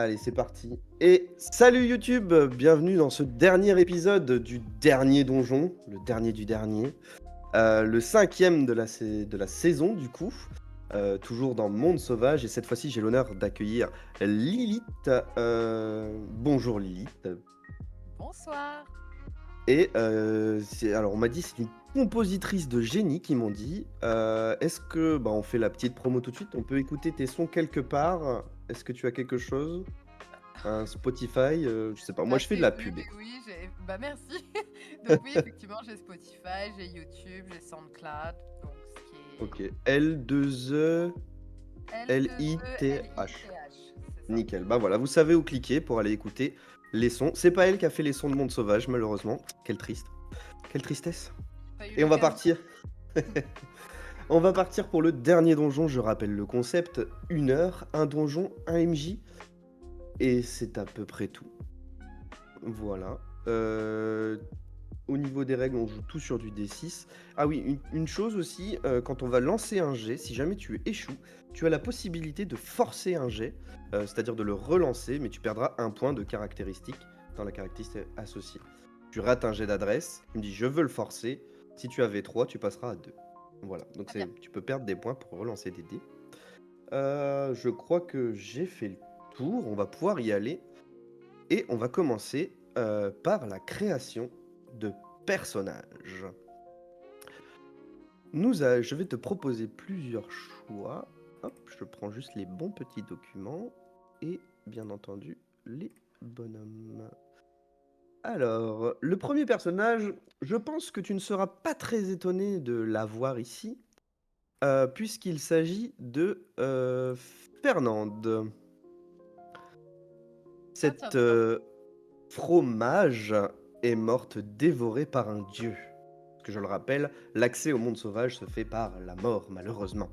Allez, c'est parti. Et salut YouTube, bienvenue dans ce dernier épisode du dernier donjon, le dernier du dernier, le cinquième de la saison du coup, toujours dans Monde Sauvage, et cette fois-ci j'ai l'honneur d'accueillir Lilith. Bonjour Lilith. Bonsoir. Et alors on m'a dit c'est une compositrice de génie qui m'ont dit. Est-ce que on fait la petite promo tout de suite? On peut écouter tes sons quelque part? Est-ce que tu as quelque chose? Un Spotify, je sais pas. Moi, Bah, je fais de c'est la oui, pub. oui, oui, bah, merci. Donc oui, effectivement, j'ai Spotify, j'ai YouTube, j'ai SoundCloud, donc ce qui est OK. L2E Lithh. L2E-L-I-T-H, c'est ça. Nickel. Bah, voilà, vous savez où cliquer pour aller écouter les sons. C'est pas elle qui a fait les sons de Monde Sauvage, malheureusement. Quelle triste. Quelle tristesse. Pas eu Et on va l'occasion. partir. On va partir pour le dernier donjon. Je rappelle le concept. 1 heure, un donjon, un MJ. Et c'est à peu près tout. Voilà. Au niveau des règles, on joue tout sur du D6. Ah oui, une chose aussi, quand on va lancer un jet, si jamais tu échoues, tu as la possibilité de forcer un jet, c'est-à-dire de le relancer, mais tu perdras un point de caractéristique dans la caractéristique associée. Tu rates un jet d'adresse, tu me dis je veux le forcer. Si tu avais 3, tu passeras à 2. Voilà, donc Très bien. tu peux perdre des points pour relancer des dés. Je crois que j'ai fait le tour, on va pouvoir y aller. Et on va commencer par la création de personnages. Je vais te proposer plusieurs choix. Hop, je prends juste les bons petits documents et bien entendu les bonhommes. Alors, le premier personnage, je pense que tu ne seras pas très étonné de l'avoir ici, puisqu'il s'agit de Fernande. Tiens, tiens, Cette tiens. fromage est morte dévorée par un dieu. Parce que je le rappelle, l'accès au monde sauvage se fait par la mort, malheureusement.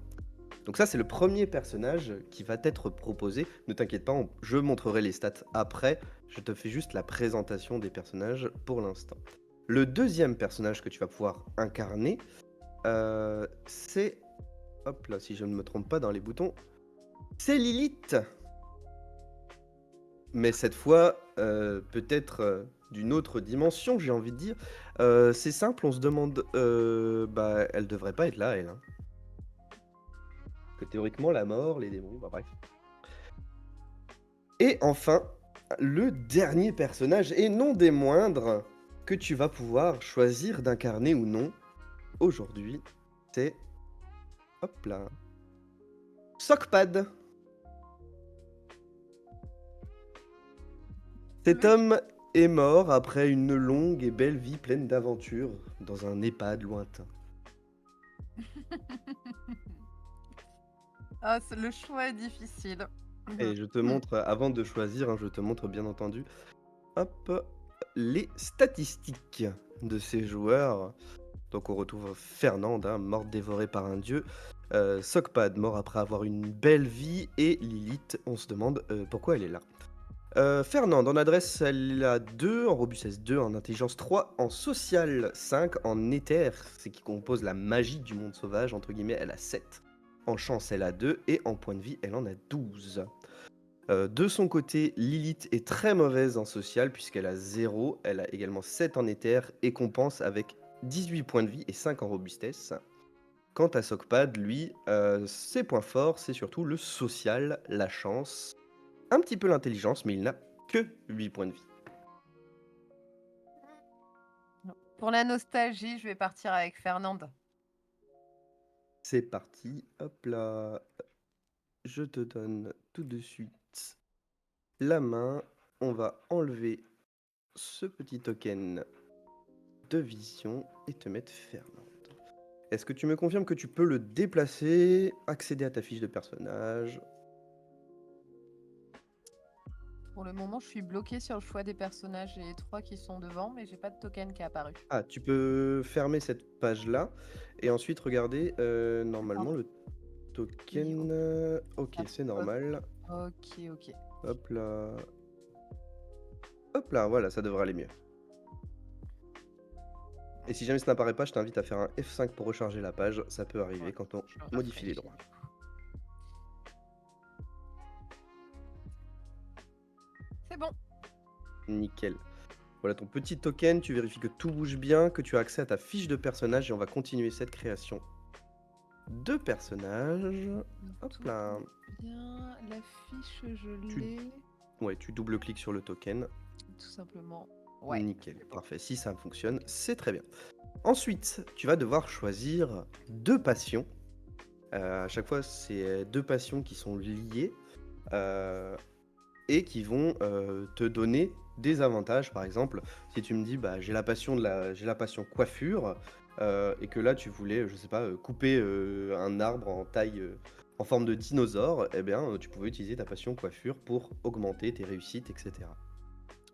Donc ça, c'est le premier personnage qui va t'être proposé. Ne t'inquiète pas, je montrerai les stats après. Je te fais juste la présentation des personnages pour l'instant. Le deuxième personnage que tu vas pouvoir incarner, c'est... Hop là, si je ne me trompe pas dans les boutons. C'est Lilith. Mais cette fois, peut-être d'une autre dimension, j'ai envie de dire. C'est simple, on se demande... elle devrait pas être là, elle. Hein. Que théoriquement, la mort, les démons, bref. Et enfin, le dernier personnage, et non des moindres, que tu vas pouvoir choisir d'incarner ou non aujourd'hui, c'est... Hop là. Sokpad. Cet Oui. homme est mort après une longue et belle vie pleine d'aventures dans un EHPAD lointain. Ah, le choix est difficile. Et je te montre, avant de choisir, hein, je te montre bien entendu, hop, les statistiques de ces joueurs. Donc on retrouve Fernande, hein, morte dévorée par un dieu. Sokpad, mort après avoir une belle vie. Et Lilith, on se demande pourquoi elle est là. Fernande, en adresse, elle a 2, en robustesse 2, en intelligence 3, en social 5, en éther, c'est qui compose la magie du monde sauvage, entre guillemets, elle a 7. En chance, elle a 2, et en point de vie, elle en a 12. De son côté, Lilith est très mauvaise en social puisqu'elle a 0, elle a également 7 en éther et compense avec 18 points de vie et 5 en robustesse. Quant à Sokpad, lui, ses points forts, c'est surtout le social, la chance, un petit peu l'intelligence, mais il n'a que 8 points de vie. Pour la nostalgie, je vais partir avec Fernande. C'est parti, hop là, je te donne tout de suite la main. On va enlever ce petit token de vision et te mettre Fernande. Est-ce que tu me confirmes que tu peux le déplacer, accéder à ta fiche de personnage? Pour le moment, je suis bloquée sur le choix des personnages. J'ai les 3 qui sont devant, mais j'ai pas de token qui est apparu. Ah, tu peux fermer cette page-là et ensuite regarder normalement Pardon. le Oui, token. Ok, ah, c'est ok, normal. ok, ok. Hop là. Hop là, voilà, ça devrait aller mieux. Et si jamais ça n'apparaît pas, je t'invite à faire un F5 pour recharger la page. Ça peut arriver Ouais, quand on je modifie les rafraîchis droits. du coup. bon. Nickel. Voilà ton petit token, tu vérifies que tout bouge bien, que tu as accès à ta fiche de personnage et on va continuer cette création de personnage. Hop Tout là. bouge bien. La fiche, je Tu, l'ai. ouais, tu double-cliques sur le token. Tout simplement. Ouais, Nickel, c'est bon. parfait. Si ça fonctionne, c'est très bien. Ensuite, tu vas devoir choisir deux passions. À chaque fois, c'est deux passions qui sont liées euh, et qui vont te donner des avantages. Par exemple, si tu me dis, bah, j'ai la passion coiffure et que là, tu voulais, je sais pas, couper un arbre en taille, en forme de dinosaure, eh bien, tu pouvais utiliser ta passion coiffure pour augmenter tes réussites, etc.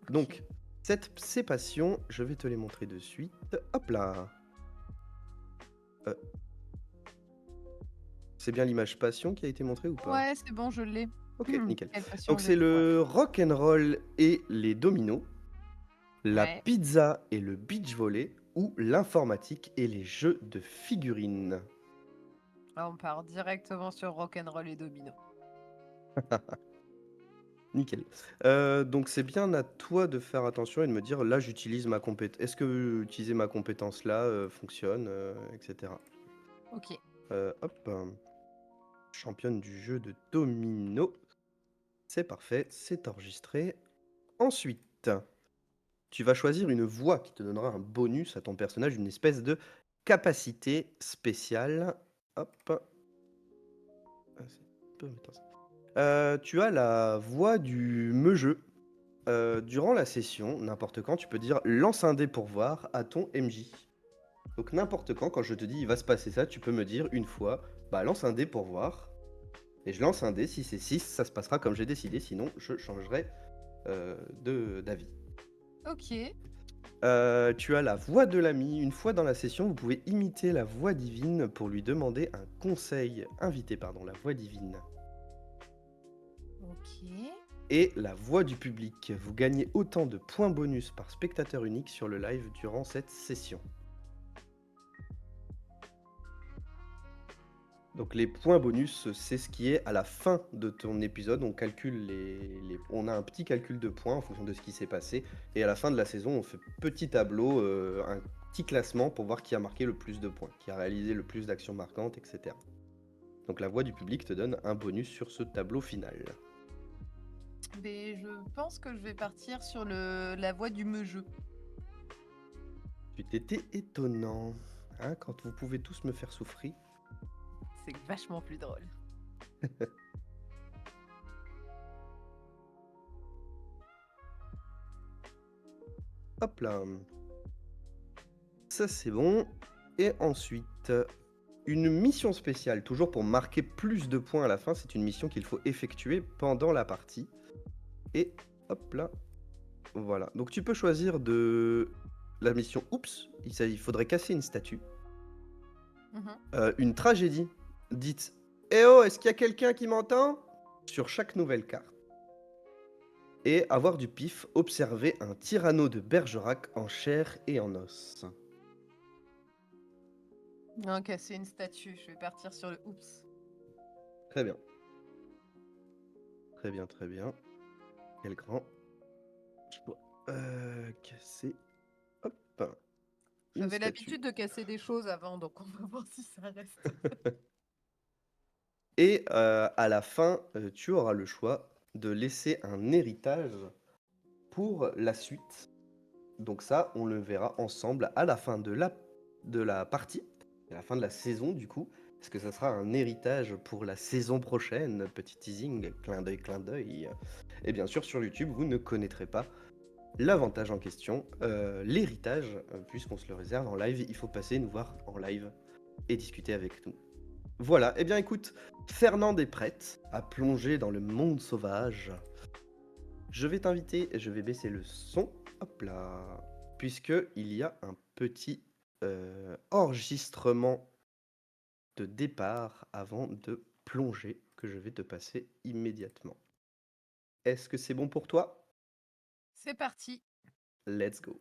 Ok. Donc, ces passions, je vais te les montrer de suite. Hop là. Euh, c'est bien l'image passion qui a été montrée ou pas? Ouais, c'est bon, je l'ai. Ok, nickel. Quelle passion Donc vous c'est êtes quoi? le rock and roll et les dominos, la Ouais. pizza et le beach volley, ou l'informatique et les jeux de figurines. Là, on part directement sur rock'n'roll et domino. Nickel. Donc c'est bien à toi de faire attention et de me dire là j'utilise ma compétence. Est-ce que utiliser ma compétence là fonctionne, etc. Ok. Hop, championne du jeu de domino. C'est parfait, c'est enregistré. Ensuite, tu vas choisir une voix qui te donnera un bonus à ton personnage, une espèce de capacité spéciale. Hop. C'est un peu embêtant, ça. Tu as la voix du meugeux. Durant la session, n'importe quand, tu peux dire lance un dé pour voir à ton MJ. Donc n'importe quand je te dis il va se passer ça, tu peux me dire une fois, bah lance un dé pour voir. Et je lance un dé, si c'est 6, ça se passera comme j'ai décidé, sinon je changerai d'avis. Ok. Tu as la voix de l'ami. Une fois dans la session, vous pouvez imiter la voix divine pour lui demander un conseil. Inviter, pardon, la voix divine. Ok. Et la voix du public. Vous gagnez autant de points bonus par spectateur unique sur le live durant cette session. Donc les points bonus, c'est ce qui est à la fin de ton épisode. On calcule on a un petit calcul de points en fonction de ce qui s'est passé. Et à la fin de la saison, on fait petit tableau, un petit classement pour voir qui a marqué le plus de points, qui a réalisé le plus d'actions marquantes, etc. Donc la voix du public te donne un bonus sur ce tableau final. Mais je pense que je vais partir sur la voie du meugeux. Tu t'étais étonnant, hein, quand vous pouvez tous me faire souffrir. C'est vachement plus drôle. Hop là. Ça c'est bon. Et ensuite, une mission spéciale, toujours pour marquer plus de points à la fin. C'est une mission qu'il faut effectuer pendant la partie. Et hop là. Voilà. Donc tu peux choisir de la mission Oups. Il faudrait casser une statue. Mhm. Une tragédie. Dites Eh oh, est-ce qu'il y a quelqu'un qui m'entend? Sur chaque nouvelle carte. Et avoir du pif, observer un tyranno de Bergerac en chair et en os. Non, casser une statue. Je vais partir sur le oups. Très bien. Très bien, très bien. Quel grand. Je dois casser. Hop. Une J'avais statue. l'habitude de casser des choses avant, donc on va voir si ça reste. Et à la fin, tu auras le choix de laisser un héritage pour la suite. Donc ça, on le verra ensemble à la fin de la partie, à la fin de la saison du coup. Est-ce que ça sera un héritage pour la saison prochaine? Petit teasing, clin d'œil, clin d'œil. Et bien sûr, sur YouTube, vous ne connaîtrez pas l'avantage en question, l'héritage, puisqu'on se le réserve en live. Il faut passer nous voir en live et discuter avec nous. Voilà, eh bien écoute, Fernande est prête à plonger dans le monde sauvage. Je vais t'inviter, je vais baisser le son, hop là, puisque il y a un petit enregistrement de départ avant de plonger que je vais te passer immédiatement. Est-ce que c'est bon pour toi? C'est parti. Let's go.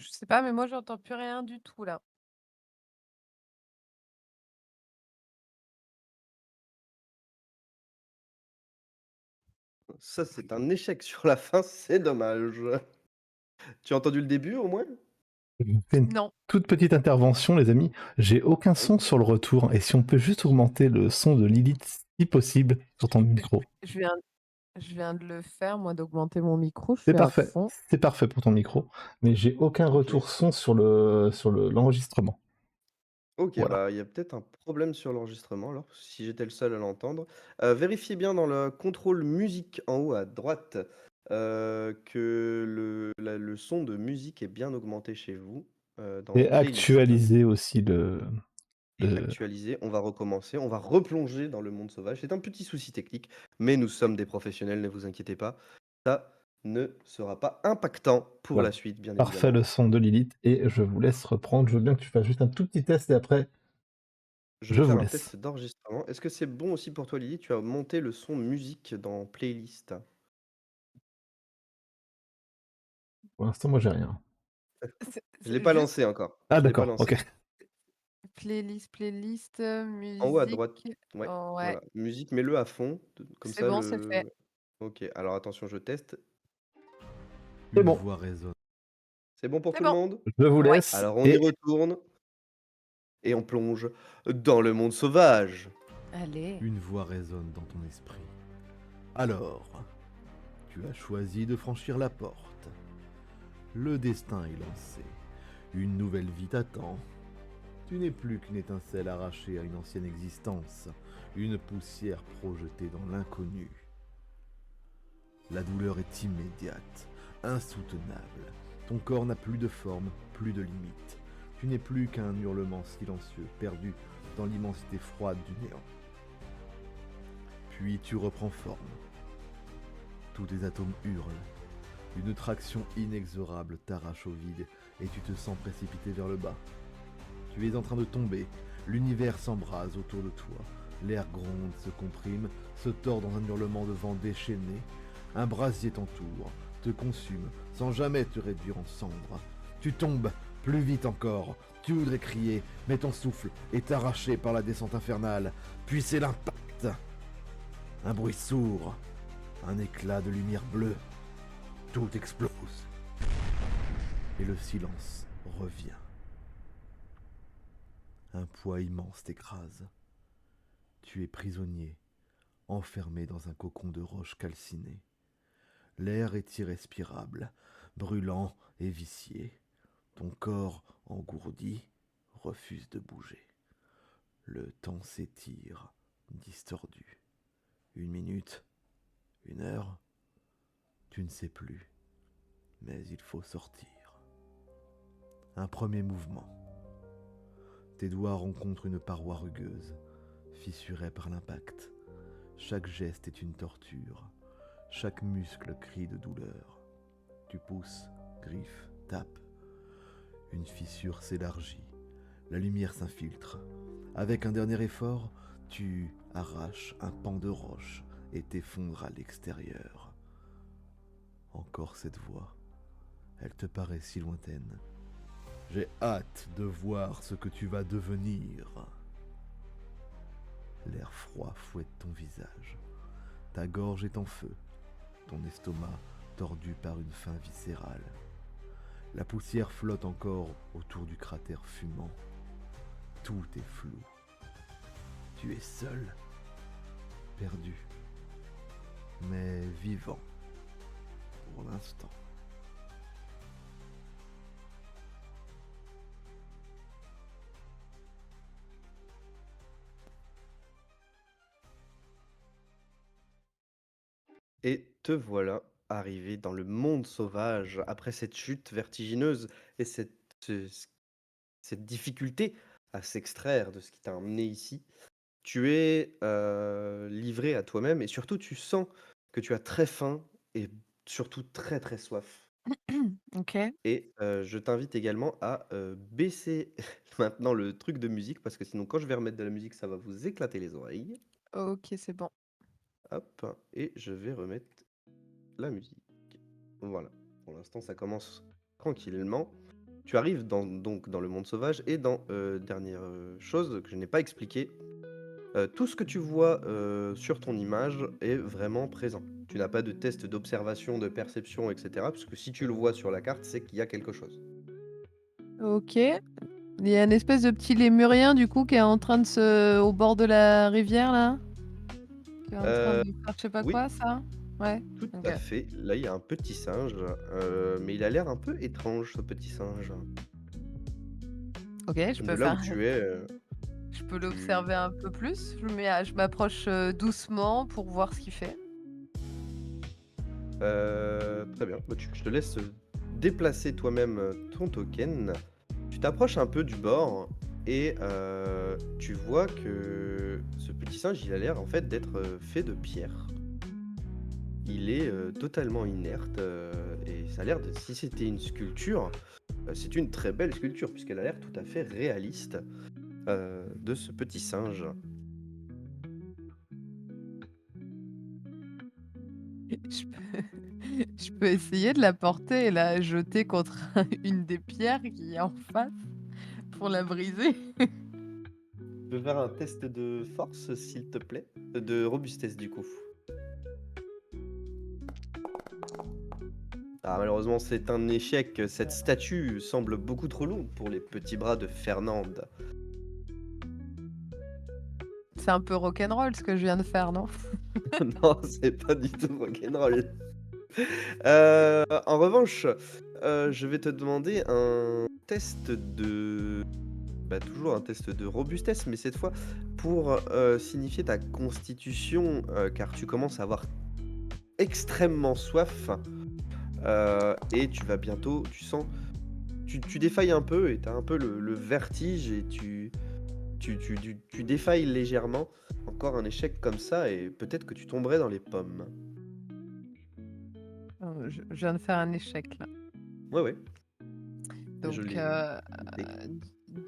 Je sais pas, mais moi j'entends plus rien du tout là. Ça, c'est un échec sur la fin, c'est dommage. Tu as entendu le début au moins? Je vous fais une Non. toute petite intervention, les amis. J'ai aucun Oui. son sur le retour et si on peut juste augmenter le son de Lilith, si possible, sur ton Je micro. je viens je viens de le faire moi, d'augmenter mon micro, je C'est suis à parfait, fond. c'est parfait pour ton micro, mais j'ai aucun OK. retour son sur l'enregistrement. OK, Voilà. bah, il y a peut-être un problème sur l'enregistrement alors, si j'étais le seul à l'entendre. Vérifiez bien dans le contrôle musique en haut à droite, que le son de musique est bien augmenté chez vous, dans Et playlist actualiser aussi le et le actualisé. On va recommencer, on va replonger dans le monde sauvage. C'est un petit souci technique, mais nous sommes des professionnels, ne vous inquiétez pas. Ça ne sera pas impactant pour voilà. la suite, bien Parfait évidemment. le son de Lilith et je vous laisse reprendre. Je veux bien que tu fasses juste un tout petit test et après, Je je vais vous faire un laisse. test d'enregistrement. Est-ce que c'est bon aussi pour toi, Lily? Tu as monté le son musique dans playlist? Pour l'instant, moi, j'ai rien. Je l'ai C'est pas juste lancé encore. Ah Je l'ai pas d'accord, OK. lancé. playlist, En haut à droite, musique. ouais, Oh, ouais, voilà. Musique, mets-le à fond, comme c'est ça bon, c'est fait. le OK, alors attention, je teste. C'est Une bon, voix résonne. C'est bon pour C'est tout le bon. monde? je vous Ouais. laisse Alors on y et retourne et on plonge dans le monde sauvage. Allez. Une voix résonne dans ton esprit. Alors, tu as choisi de franchir la porte. Le destin est lancé. Une nouvelle vie t'attend. Tu n'es plus qu'une étincelle arrachée à une ancienne existence, une poussière projetée dans l'inconnu. La douleur est immédiate, insoutenable. Ton corps n'a plus de forme, plus de limite. Tu n'es plus qu'un hurlement silencieux, perdu dans l'immensité froide du néant. Puis tu reprends forme. Tous tes atomes hurlent. Une traction inexorable t'arrache au vide et tu te sens précipité vers le bas. Tu es en train de tomber. L'univers s'embrase autour de toi. L'air gronde, se comprime, se tord dans un hurlement de vent déchaîné. Un brasier t'entoure, te consume, sans jamais te réduire en cendres. Tu tombes, plus vite encore. Tu voudrais crier, mais ton souffle est arraché par la descente infernale. Puis c'est l'impact. Un bruit sourd, un éclat de lumière bleue. Tout explose. Et le silence revient. Un poids immense t'écrase. Tu es prisonnier, enfermé dans un cocon de roches calcinées. L'air est irrespirable, brûlant et vicié. Ton corps, engourdi, refuse de bouger. Le temps s'étire, distordu. 1 minute, 1 heure, tu ne sais plus, mais il faut sortir. Un premier mouvement. Tes doigts rencontrent une paroi rugueuse, fissurée par l'impact. Chaque geste est une torture. Chaque muscle crie de douleur. Tu pousses, griffes, tapes. Une fissure s'élargit. La lumière s'infiltre. Avec un dernier effort, tu arraches un pan de roche et t'effondres à l'extérieur. Encore cette voix. Elle te paraît si lointaine. J'ai hâte de voir ce que tu vas devenir. L'air froid fouette ton visage. Ta gorge est en feu. Ton estomac tordu par une faim viscérale. La poussière flotte encore autour du cratère fumant. Tout est flou. Tu es seul, perdu, mais vivant pour l'instant. Et te voilà arrivé dans le monde sauvage après cette chute vertigineuse et cette difficulté à s'extraire de ce qui t'a emmené ici. Tu es, livré à toi-même et surtout tu sens que tu as très faim et surtout très, très soif OK. et je t'invite également à, baisser maintenant le truc de musique parce que sinon quand je vais remettre de la musique, ça va vous éclater les oreilles. OK, c'est bon. Hop et je vais remettre la musique. Voilà. Pour l'instant, ça commence tranquillement. Tu arrives donc dans le monde sauvage et dernière chose que je n'ai pas expliqué, tout ce que tu vois sur ton image est vraiment présent. Tu n'as pas de test d'observation, de perception, etc. Parce que si tu le vois sur la carte, c'est qu'il y a quelque chose. OK. Il y a une espèce de petit lémurien du coup qui est en train de se au bord de la rivière là? Qui est en train Euh, de faire je sais pas oui, quoi ça? Ouais, tout OK. à fait. Là, il y a un petit singe, mais il a l'air un peu étrange, ce petit singe. OK, je De peux là où faire tu es, je peux tu... l'observer un peu plus? Je m'approche, doucement pour voir ce qu'il fait. Très bien. Bah, je te laisse déplacer toi-même ton token. Tu t'approches un peu du bord et tu vois que ce petit singe, il a l'air en fait d'être fait de pierre. Il est totalement inerte et ça a l'air de, si c'était une sculpture, c'est une très belle sculpture puisqu'elle a l'air tout à fait réaliste de ce petit singe. Je peux je peux essayer de la porter et la jeter contre une des pierres qui est en face pour la briser. Tu peux faire un test de force, s'il te plaît, de robustesse du coup. Ah, malheureusement, c'est un échec. Cette statue semble beaucoup trop lourde pour les petits bras de Fernande. C'est un peu rock'n'roll ce que je viens de faire, non? Non, c'est pas du tout rock'n'roll. En revanche, je vais te demander un test de... Bah, toujours un test de robustesse, mais cette fois pour signifier ta constitution, car tu commences à avoir extrêmement soif, et tu vas bientôt, tu sens, tu défailles un peu et tu as un peu le vertige et tu défailles légèrement. Encore un échec comme ça et peut-être que tu tomberais dans les pommes. Je viens de faire un échec là. Ouais, ouais, je Donc, l'ai noté.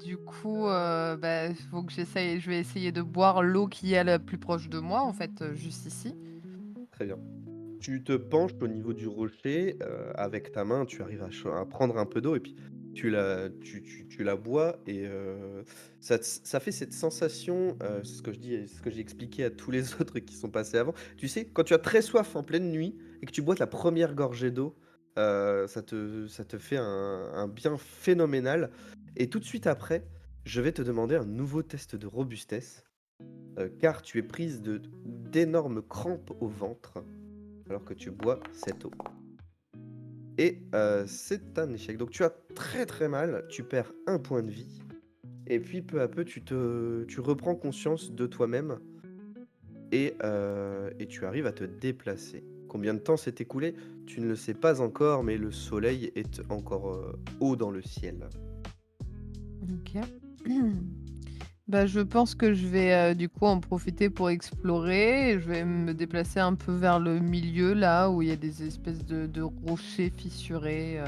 du coup, bah, faut que j'essaye je vais essayer de boire l'eau qui est la plus proche de moi, en fait, juste ici. Très bien. Tu te penches au niveau du rocher, avec ta main, tu arrives à prendre un peu d'eau et puis tu la bois et ça fait cette sensation, c'est ce que je dis et ce que j'ai expliqué à tous les autres qui sont passés avant. Tu sais, quand tu as très soif en pleine nuit et que tu bois la première gorgée d'eau, ça te fait un bien phénoménal et tout de suite après, je vais te demander un nouveau test de robustesse, car tu es prise d'énormes crampes au ventre alors que tu bois cette eau. Et c'est un échec. Donc tu as très très mal, tu perds un point de vie, et puis peu à peu tu reprends conscience de toi-même et tu arrives à te déplacer. Combien de temps s'est écoulé? Tu ne le sais pas encore, mais le soleil est encore haut dans le ciel. OK. Bah, je pense que je vais, du coup en profiter pour explorer et je vais me déplacer un peu vers le milieu là où il y a des espèces de rochers fissurés,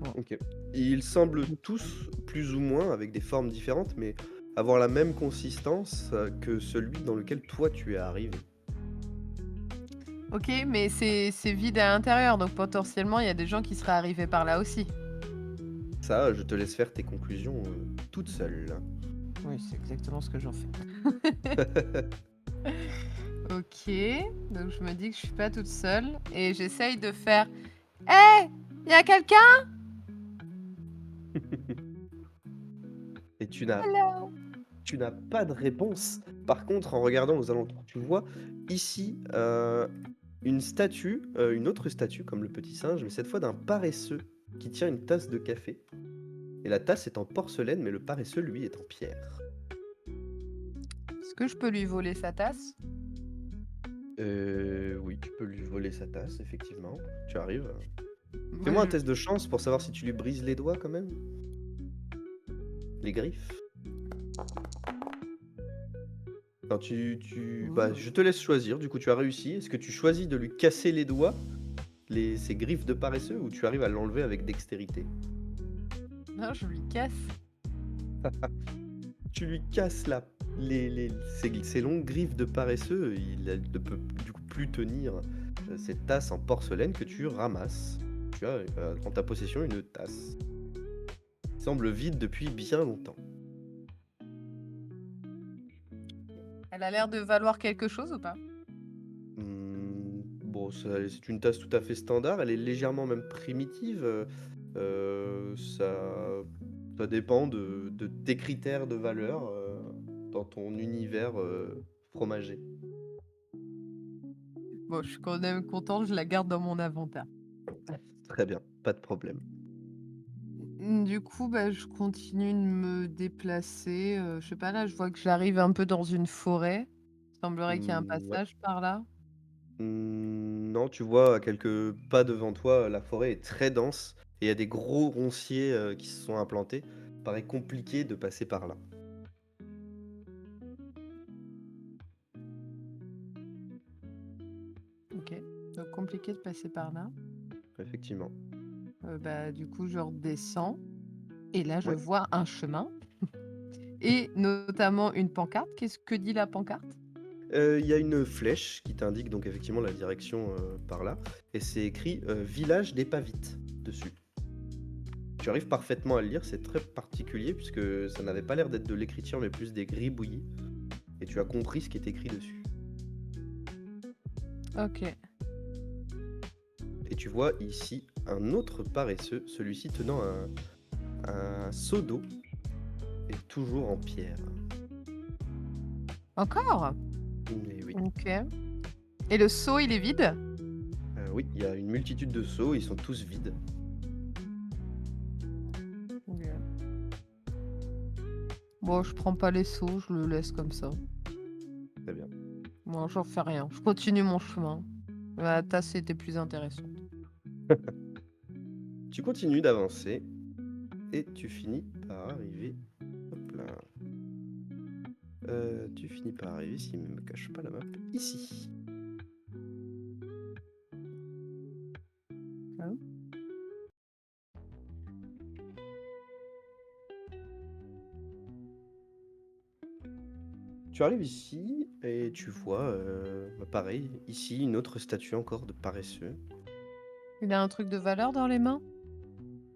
bon. Ok. Ils semblent tous, plus ou moins, avec des formes différentes, mais avoir la même consistance que celui dans lequel toi tu es arrivé. OK, mais c'est vide à l'intérieur, donc potentiellement il y a des gens qui seraient arrivés par là aussi? Ça, je te laisse faire tes conclusions toute seule. Oui, c'est exactement ce que j'en fais. OK, donc je me dis que je suis pas toute seule et j'essaye de faire: «Hé! Il y a quelqu'un? Et tu n'as Hello!» tu n'as pas de réponse. Par contre, en regardant aux alentours, tu vois ici une statue, une autre statue comme le petit singe, mais cette fois d'un paresseux qui tient une tasse de café. Et la tasse est en porcelaine, mais le paresseux, lui, est en pierre. Est-ce que je peux lui voler sa tasse? Oui, tu peux lui voler sa tasse, effectivement. Tu arrives. Moi, Fais-moi un je test de chance pour savoir si tu lui brises les doigts quand même. Les griffes. Non, bah, je te laisse choisir. Du coup, tu as réussi. Est-ce que tu choisis de lui casser les doigts, ses griffes de paresseux, ou tu arrives à l'enlever avec dextérité? non, je lui casse. Tu lui casses ses longues griffes de paresseux. Ne peut du coup plus tenir cette tasse en porcelaine que tu ramasses. Tu as en ta possession une tasse. semble vide depuis bien longtemps. Elle a l'air de valoir quelque chose ou pas? Bon, c'est une tasse tout à fait standard, elle est légèrement même primitive, ça dépend de tes critères de valeur, dans ton univers, fromager. Bon, je suis quand même contente, je la garde dans mon inventaire. Très bien, pas de problème. Du coup, bah, je continue de me déplacer, je sais pas, là, je vois que j'arrive un peu dans une forêt. Il semblerait qu'il y ait un Ouais. passage par là. Non, tu vois, à quelques pas devant toi, la forêt est très dense et il y a des gros ronciers, qui se sont implantés. Paraît compliqué de passer par là. OK, donc compliqué de passer par là. Effectivement. Bah, du coup, je redescends et là, je Ouais. vois un chemin et notamment une pancarte. Qu'est-ce que dit la pancarte? Il y a une flèche qui t'indique donc effectivement la direction, par là et c'est écrit, «Village des Pavites» dessus. Tu arrives parfaitement à le lire, c'est très particulier puisque ça n'avait pas l'air d'être de l'écriture mais plus des gribouillis et tu as compris ce qui est écrit dessus. OK. Et tu vois ici un autre paresseux, celui-ci tenant un seau d'eau et toujours en pierre. Encore? Mais oui. OK, et le seau, il est vide? Oui, il y a une multitude de seaux, ils sont tous vides. OK. Bon, je prends pas les seaux, je le laisse comme ça. Très bien. Moi, j'en fais rien. Je continue mon chemin. La tasse était plus intéressante. Tu continues d'avancer et tu finis par arriver. Hop là. Tu finis par arriver, s'il ne me cache pas la map, ici. Hein. Tu arrives ici et tu vois, bah, pareil, ici une autre statue encore de paresseux. Il a un truc de valeur dans les mains?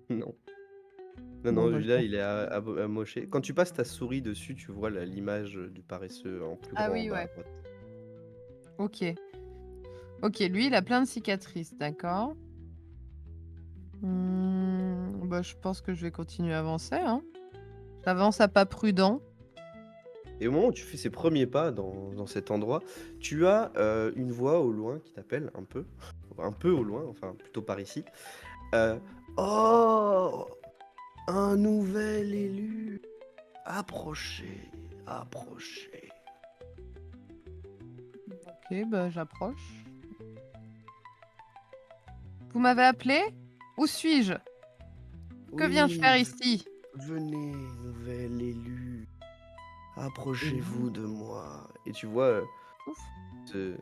Non. Non, Bon, non, bah, je celui-là, m'en il est amoché. Quand tu passes ta souris dessus, tu vois l'image du paresseux en plus Ah grand en oui, bas à ouais. droite. OK. OK, lui, il a plein de cicatrices, d'accord. Bah, je pense que je vais continuer à avancer, hein. J'avance à pas prudent. Et au moment où tu fais ces premiers pas dans cet endroit, tu as, une voix au loin qui t'appelle un peu au loin, enfin plutôt par ici. Heu: «Oh! Un nouvel élu! Approchez, approchez!» OK, bah, j'approche. Vous m'avez appelé? Où suis-je? Que viens-je «Oui, faire ici? venez, nouvel élu, Élu? approchez-vous de moi» et tu vois, Ouf. ce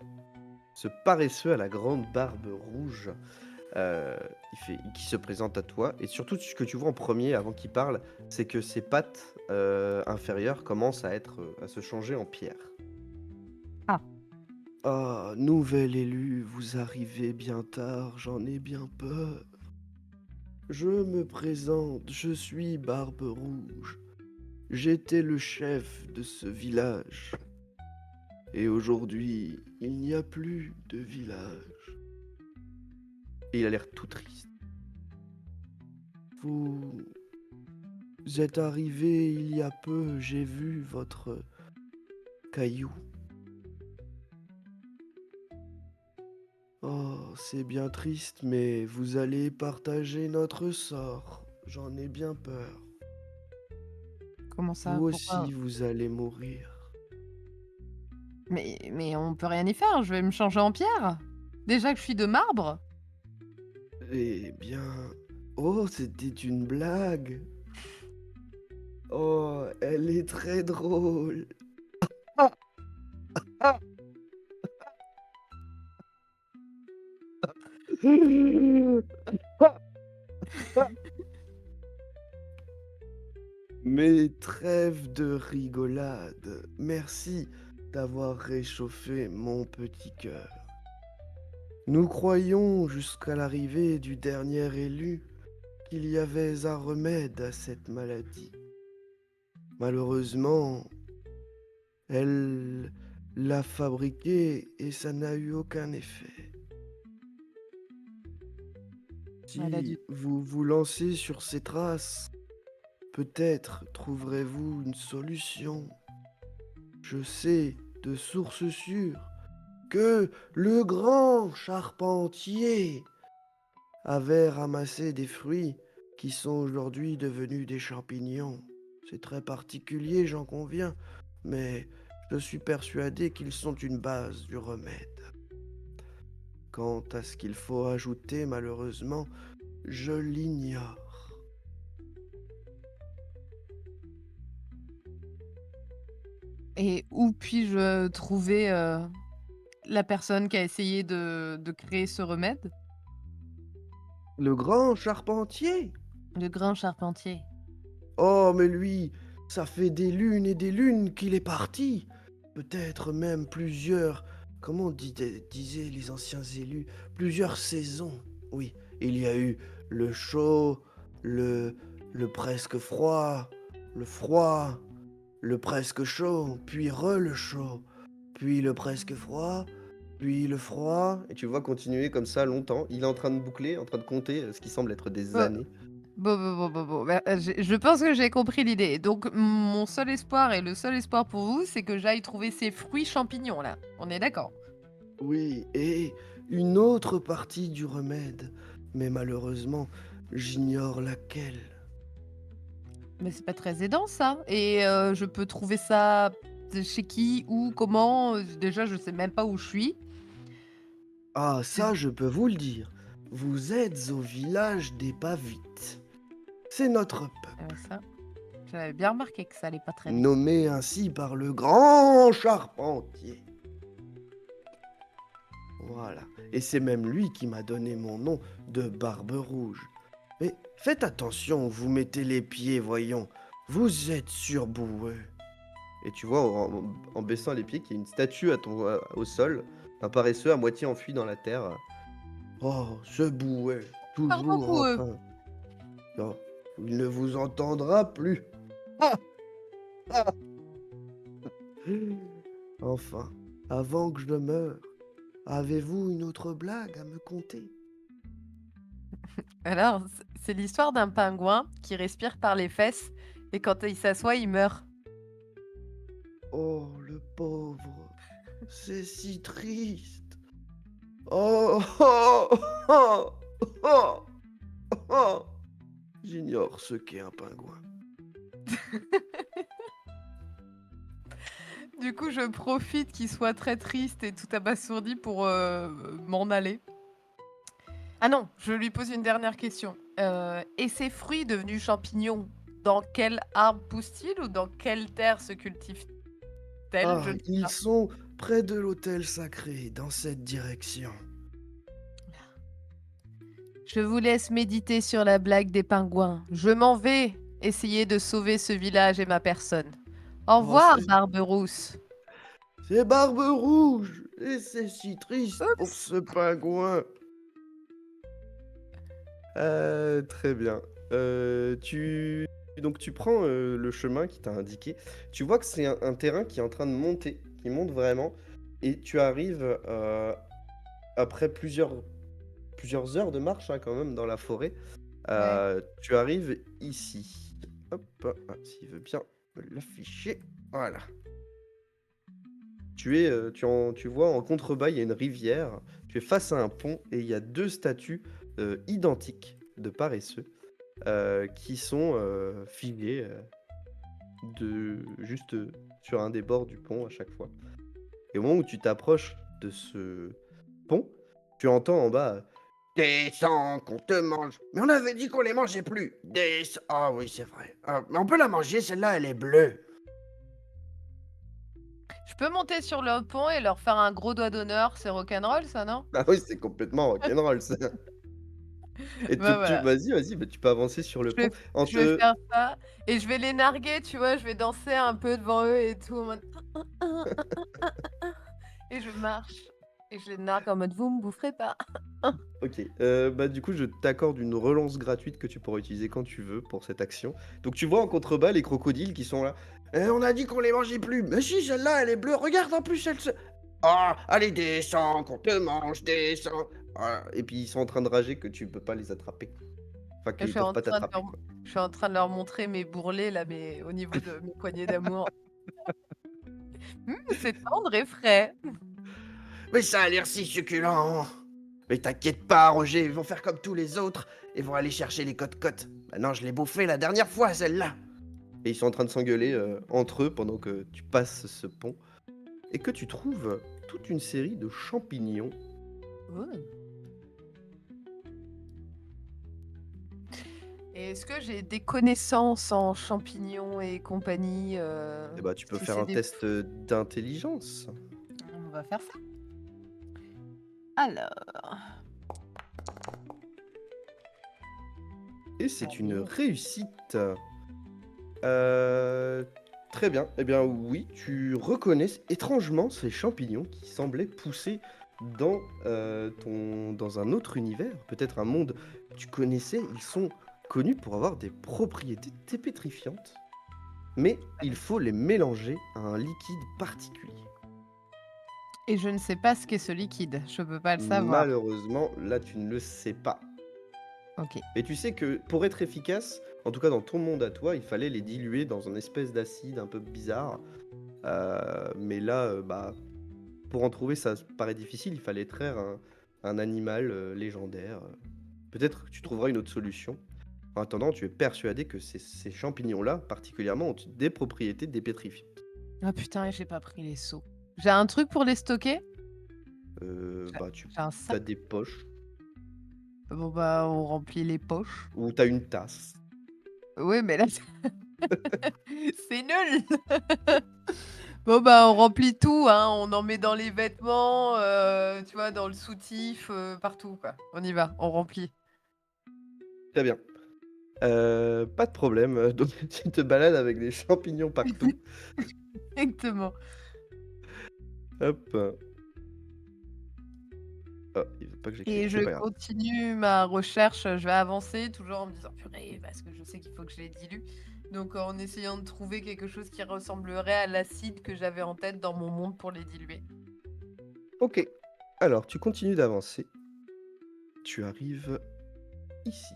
ce paresseux à la grande barbe rouge, heu, qui se présente à toi et surtout ce que tu vois en premier avant qu'il parle, c'est que ses pattes, inférieures commencent à se changer en pierre. Ah, «Ah, nouvel élu, vous arrivez bien tard, j'en ai bien peur. Je me présente, je suis Barbe Rouge. J'étais le chef de ce village. Et aujourd'hui, il n'y a plus de village.» Et il a l'air tout triste. Vous êtes arrivé il y a peu, j'ai vu votre caillou. Oh, c'est bien triste, mais vous allez partager notre sort. J'en ai bien peur. comment ça? Vous Pourquoi? aussi, vous allez mourir. Mais on peut rien y faire, je vais me changer en pierre. Déjà que je suis de marbre. Eh bien... Oh, c'était une blague. Oh, elle est très drôle. Mais trêve de rigolade. Merci d'avoir réchauffé mon petit cœur. Nous croyions jusqu'à l'arrivée du dernier élu qu'il y avait un remède à cette maladie. Malheureusement, elle l'a fabriqué et ça n'a eu aucun effet. Maladie. Si vous vous lancez sur ces traces, peut-être trouverez-vous une solution. Je sais de source sûre que le grand charpentier avait ramassé des fruits qui sont aujourd'hui devenus des champignons. C'est très particulier, j'en conviens, mais je suis persuadé qu'ils sont une base du remède. Quant à ce qu'il faut ajouter, malheureusement, je l'ignore. Et où puis-je trouver la personne qui a essayé de créer ce remède? Le grand charpentier? Le grand charpentier. Oh, mais lui, ça fait des lunes et des lunes qu'il est parti. Peut-être même plusieurs, comment disaient les anciens élus, plusieurs saisons. Oui, il y a eu le chaud, le, le presque froid, le presque chaud, puis le chaud, puis le presque froid, puis le froid. Et tu vois continuer comme ça longtemps. Il est en train de boucler, en train de compter ce qui semble être des Bon, années. bon. Bah, je pense que j'ai compris l'idée. Donc, mon seul espoir et le seul espoir pour vous, c'est que j'aille trouver ces fruits champignons là. On est d'accord? Oui, et une autre partie du remède, mais malheureusement, j'ignore laquelle. Mais c'est pas très aidant ça. Et je peux trouver ça chez qui, où, comment? Déjà, je sais même pas où je suis. Ah, ça, je peux vous le dire. Vous êtes au village des Pavites. C'est notre peuple, Ça, j'avais bien remarqué que ça allait pas très vite. nommé ainsi par le grand charpentier. Voilà. Et c'est même lui qui m'a donné mon nom de Barbe Rouge. Mais faites attention, où vous mettez les pieds, voyons. Vous êtes surboueux. Et tu vois, en baissant les pieds, qu'il y a une statue au sol, un paresseux à moitié enfui dans la terre. Oh, ce bouet, Pardon toujours pour en eux. train. Non, il ne vous entendra plus. Ah, ah. Enfin, avant que je ne meure, avez-vous une autre blague à me conter? Alors, c'est l'histoire d'un pingouin qui respire par les fesses et quand il s'assoit, il meurt. Oh, le pauvre, c'est si triste. Oh, oh, oh, oh, oh. J'ignore ce qu'est un pingouin. Du coup, je profite qu'il soit très triste et tout abasourdi pour m'en aller. Ah non, je lui pose une dernière question. Et ces fruits devenus champignons, dans quel arbre poussent-ils ou dans quelle terre se cultivent-elles? Je Ah, ne sais ils pas. sont près de l'autel sacré, dans cette direction. Je vous laisse méditer sur la blague des pingouins. Je m'en vais essayer de sauver ce village et ma personne. Au Oh, revoir, Barbe Rousse. c'est Barbe Rouge, et c'est si triste pour Oups. ce pingouin. Très bien. Donc tu prends le chemin qui t'a indiqué. Tu vois que c'est un terrain qui est en train de monter, qui monte vraiment, et tu arrives après plusieurs heures de marche hein, quand même dans la forêt. Ouais. Tu arrives ici. Hop, s'il veut bien me l'afficher. Voilà. Tu vois en contrebas, il y a une rivière. Tu es face à un pont et il y a deux statues identiques de paresseux qui sont figées juste sur un des bords du pont à chaque fois. Et au moment où tu t'approches de ce pont, tu entends en bas descends, qu'on te mange. Mais on avait dit qu'on les mangeait plus. Descends. Ah oui, c'est vrai. Ah, mais on peut la manger, celle-là, elle est bleue. Je peux monter sur le pont et leur faire un gros doigt d'honneur. C'est rock'n'roll, ça, non? Ah oui, c'est complètement rock'n'roll ça. Et Bah voilà. vas-y, bah, tu peux avancer sur le Je vais, pont. En je vais te... faire ça et je vais les narguer, tu vois. Je vais danser un peu devant eux et tout. En mode... Et je marche. Et je les nargue en mode vous me boufferez pas. Ok, bah du coup je t'accorde une relance gratuite que tu pourras utiliser quand tu veux pour cette action. Donc tu vois en contrebas les crocodiles qui sont là. On a dit qu'on les mangeait plus. Mais si, celle-là, elle est bleue. Regarde en plus, elle se... Ah, allez, descends, qu'on te mange, descends. Voilà. Et puis ils sont en train de rager que tu peux pas les attraper. Enfin, Je qu'ils suis peuvent en pas train de t'attraper, leur, quoi. je suis en train de leur montrer mes bourrelets là, mais au niveau de mes poignées d'amour. C'est tendre et frais. Mais ça a l'air si succulent. Mais t'inquiète pas, Roger, ils vont faire comme tous les autres et vont aller chercher les côtes-côtes. Bah non, je l'ai bouffé la dernière fois, celle-là. Et ils sont en train de s'engueuler entre eux pendant que tu passes ce pont et que tu trouves toute une série de champignons. Oh. Et est-ce que j'ai des connaissances en champignons et compagnie Et bah, tu peux si faire c'est un des... test d'intelligence. On va faire ça. Alors, Et c'est une allez. réussite. Euh, Très bien. Eh bien, oui, tu reconnais étrangement ces champignons qui semblaient pousser dans un autre univers, peut-être un monde que tu connaissais. Ils sont connus pour avoir des propriétés dépétrifiantes, mais il faut les mélanger à un liquide particulier. Et je ne sais pas ce qu'est ce liquide. Je peux pas le savoir. Malheureusement, là, tu ne le sais pas. Ok. Et tu sais que pour être efficace, en tout cas dans ton monde à toi, il fallait les diluer dans une espèce d'acide un peu bizarre. Mais là, bah, pour en trouver, ça paraît difficile. Il fallait traire un animal légendaire. Peut-être que tu trouveras une autre solution. En attendant, tu es persuadé que ces champignons-là, particulièrement, ont des propriétés dépétrifiantes. Ah putain, j'ai pas pris les seaux. J'ai un truc pour les stocker? J'ai Bah, tu j'ai un as sac. des poches Bon bah, on remplit les poches. ou tu as une tasse. Oui, mais là, c'est nul. Bon bah, on remplit tout, hein. On en met dans les vêtements, tu vois, dans le soutif, partout, quoi. On y va, on remplit. Très bien. Pas de problème. Donc, tu te balades avec des champignons partout. Exactement. Hop. Ah, il veut pas que j'écrive, Et je c'est pas grave. continue ma recherche, je vais avancer toujours en me disant: «Purée», parce que je sais qu'il faut que je les dilue. Donc en essayant de trouver quelque chose qui ressemblerait à l'acide que j'avais en tête dans mon monde pour les diluer. Ok. Alors, tu continues d'avancer. Tu arrives ici.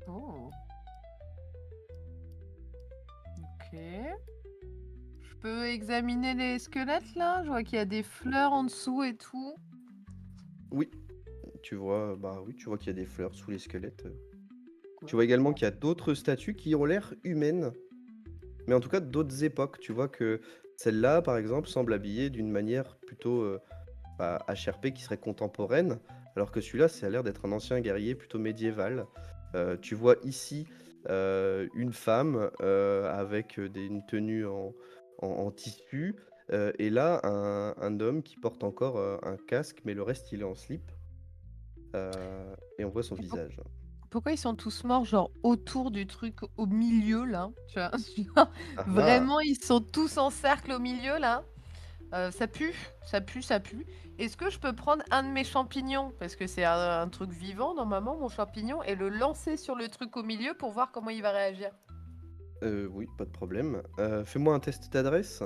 Oh, OK. Je peux examiner les squelettes là? Je vois qu'il y a des fleurs en dessous et tout. Oui, bah oui, tu vois qu'il y a des fleurs sous les squelettes. Tu Quoi? vois également qu'il y a d'autres statues qui ont l'air humaines, mais en tout cas d'autres époques. Tu vois que celle-là, par exemple, semble habillée d'une manière plutôt bah, HRP qui serait contemporaine, alors que celui-là, ça a l'air d'être un ancien guerrier plutôt médiéval. Tu vois ici une femme avec une tenue en tissu, et là un homme qui porte encore un casque, mais le reste il est en slip, et on voit son Et visage. pourquoi ils sont tous morts, genre autour du truc au milieu là? Tu vois? Genre, Ah ah. vraiment, ils sont tous en cercle au milieu là? Ça pue, ça pue, ça pue. Est-ce que je peux prendre un de mes champignons, parce que c'est un truc vivant normalement, mon champignon, et le lancer sur le truc au milieu pour voir comment il va réagir? Oui, pas de problème. Fais-moi un test d'adresse.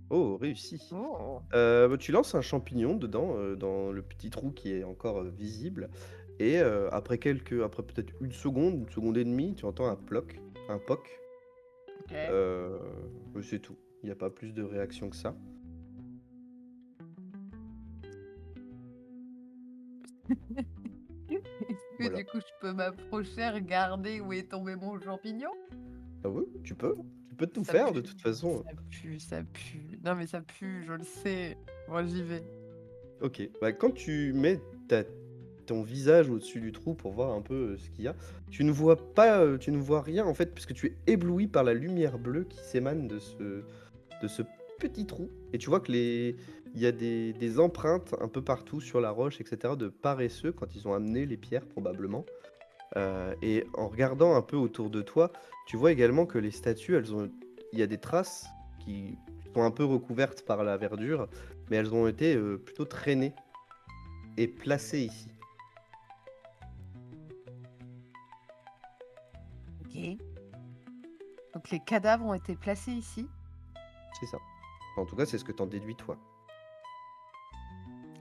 Oh, réussi. Oh. Bah, tu lances un champignon dedans, dans le petit trou qui est encore visible, et après peut-être une seconde et demie, tu entends un poc. OK. C'est tout. Il n'y a pas plus de réaction que ça. Est-ce que Voilà. du coup je peux m'approcher, regarder où est tombé mon champignon? Ah oui, tu peux. Tu peux tout Ça faire de pue, toute façon. ça pue, ça pue. Non mais ça pue, je le sais. Moi j'y vais. Ok. Bah, quand tu mets ton visage au-dessus du trou pour voir un peu ce qu'il y a, tu ne vois rien en fait, puisque tu es ébloui par la lumière bleue qui s'émane de ce petit trou. Et tu vois que il y a des empreintes un peu partout sur la roche, etc., de paresseux quand ils ont amené les pierres probablement. Et en regardant un peu autour de toi, tu vois également que les statues, il y a des traces qui sont un peu recouvertes par la verdure, mais elles ont été plutôt traînées et placées ici. Ok. Donc les cadavres ont été placés ici. C'est ça. En tout cas, c'est ce que t'en déduis toi.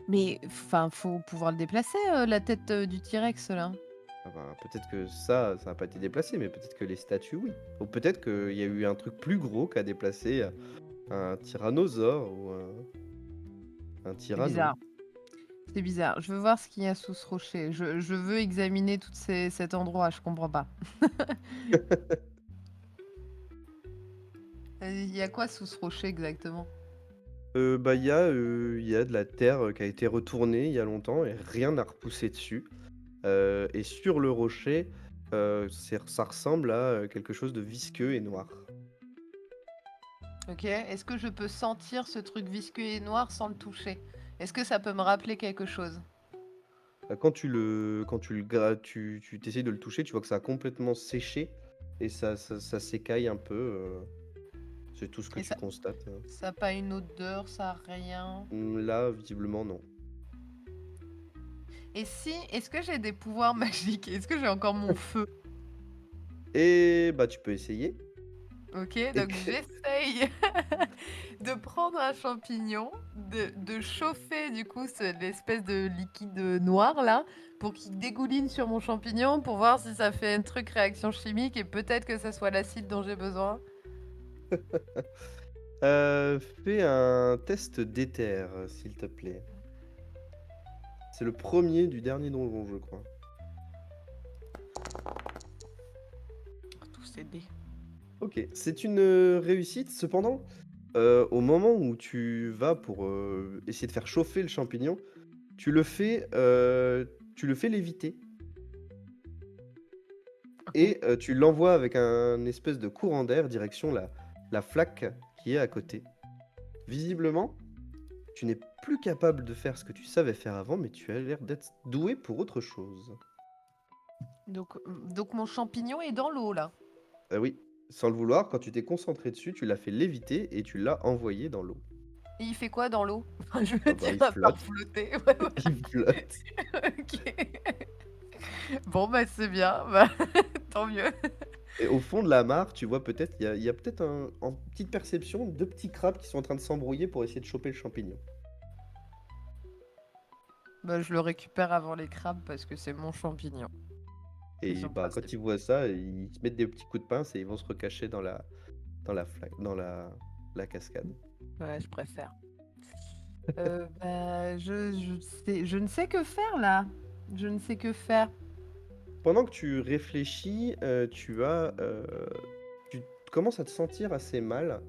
Mais enfin, faut pouvoir le déplacer, la tête du T-Rex là. Ah bah, peut-être que ça n'a pas été déplacé, mais peut-être que les statues, oui. Ou peut-être qu'il y a eu un truc plus gros qu'à déplacer un tyrannosaure ou un C'est tyranno. bizarre. C'est bizarre. Je veux voir ce qu'il y a sous ce rocher. Je veux examiner cet endroit. Je comprends pas. Il y a quoi sous ce rocher exactement? Bah, il y a de la terre qui a été retournée il y a longtemps et rien n'a repoussé dessus. Et sur le rocher, ça ressemble à quelque chose de visqueux et noir. Ok. Est-ce que je peux sentir ce truc visqueux et noir sans le toucher? Est-ce que ça peut me rappeler quelque chose? Tu t'essayes de le toucher, tu vois que ça a complètement séché et ça s'écaille un peu. C'est tout ce que Et tu ça, constates. ça a pas une odeur, ça a rien. Là, visiblement, non. Et si, est-ce que j'ai des pouvoirs magiques? Est-ce que j'ai encore mon feu? Et bah, tu peux essayer. Ok, Et donc j'essaye de prendre un champignon, de chauffer du coup l'espèce de liquide noir là, pour qu'il dégouline sur mon champignon, pour voir si ça fait un truc réaction chimique et peut-être que ça soit l'acide dont j'ai besoin. fais un test d'éther, s'il te plaît. C'est le premier du dernier donjon, je crois. Tous ces dés. Ok, c'est une réussite. Cependant, au moment où tu vas pour essayer de faire chauffer le champignon, tu le fais, tu le fais léviter Ok. et tu l'envoies avec un espèce de courant d'air direction la flaque qui est à côté. Visiblement, tu n'es plus capable de faire ce que tu savais faire avant, mais tu as l'air d'être doué pour autre chose. Donc mon champignon est dans l'eau là. Oui, sans le vouloir, quand tu t'es concentré dessus, tu l'as fait léviter et tu l'as envoyé dans l'eau. Et il fait quoi dans l'eau? Je Ah veux bah, dire, il à part flotte. flotter. Ouais, voilà. Il flotte. Ok. Bon, bah c'est bien, bah, tant mieux. Et au fond de la mare, tu vois peut-être, il y a peut-être en petite perception, deux petits crabes qui sont en train de s'embrouiller pour essayer de choper le champignon. Bah, je le récupère avant les crabes parce que c'est mon champignon. C'est Et son bah, quand principe. ils voient ça, ils se mettent des petits coups de pince et ils vont se recacher dans la cascade. Ouais, je préfère. Bah, je ne sais que faire là. Je ne sais que faire. Pendant que tu réfléchis, tu commences à te sentir assez mal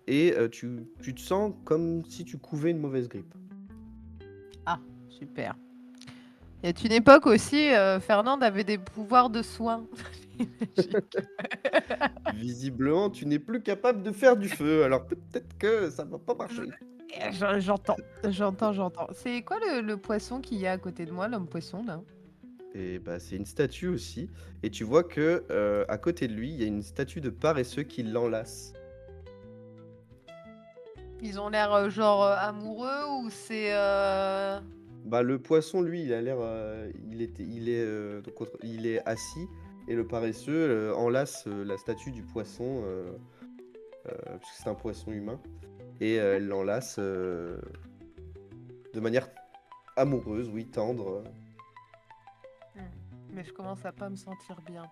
et tu te sens comme si tu couvais une mauvaise grippe. Ah, super. Il y a une époque aussi, Fernande avait des pouvoirs de soins. Visiblement, tu n'es plus capable de faire du feu, alors peut-être que ça va pas marcher. J'entends. C'est quoi le poisson qu'il y a à côté de moi, l'homme poisson là? Et bah, c'est une statue aussi. Et tu vois que à côté de lui, il y a une statue de paresseux qui l'enlace. Ils ont l'air genre amoureux ou c'est Bah, le poisson, lui, il a l'air, il est assis et le paresseux enlace la statue du poisson, puisque c'est un poisson humain, et elle l'enlace de manière amoureuse, oui, tendre. Mais je commence à pas me sentir bien.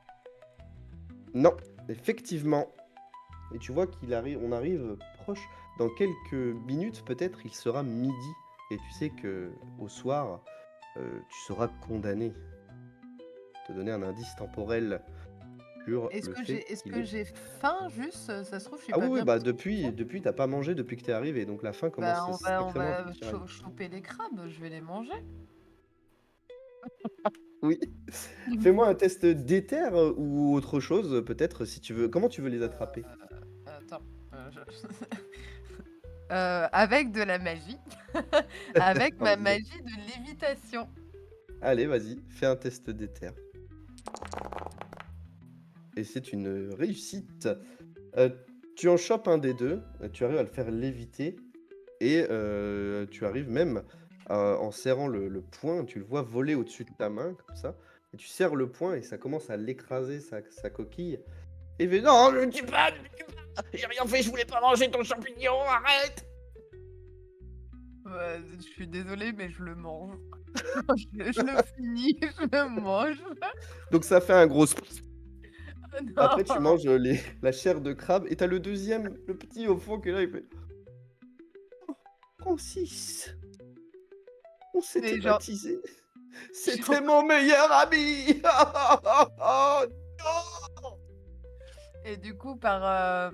Non, effectivement. Et tu vois on arrive proche. Dans quelques minutes, peut-être, il sera midi. Et tu sais que au soir, tu seras condamné. Te donner un indice temporel sur le fait Est-ce qu'il que est. j'ai faim juste? Ça se trouve, je suis Ah oui, pas oui, bien bah parce que j'ai faim. depuis, t'as pas mangé depuis que t'es arrivé, donc la faim Bah, commence on sacrément à te va tirailler. choper les crabes, je vais les manger. Oui. Fais-moi un test d'éther ou autre chose, peut-être, si tu veux. Comment tu veux les attraper? Attends. avec de la magie, avec Oh, ma dis donc. magie de lévitation. Allez, vas-y, fais un test d'éther. Et c'est une réussite. Euh, Tu en chopes un des deux, tu arrives à le faire léviter, et tu arrives même, en serrant le poing, tu le vois voler au-dessus de ta main, comme ça, et tu serres le poing et ça commence à l'écraser, sa coquille. Et il fait non, ne me tue pas, ne me tue pas, j'ai rien fait, je voulais pas manger ton champignon, arrête. Je suis désolée, mais je le mange. Je le finis, je le mange. Donc ça fait un gros. Après, tu Non. manges la chair de crabe, et t'as le deuxième, le petit au fond, qui est là, il fait Francis, on s'était Mais genre, baptisé. C'était genre- mon meilleur ami. Oh, non. Et du coup, par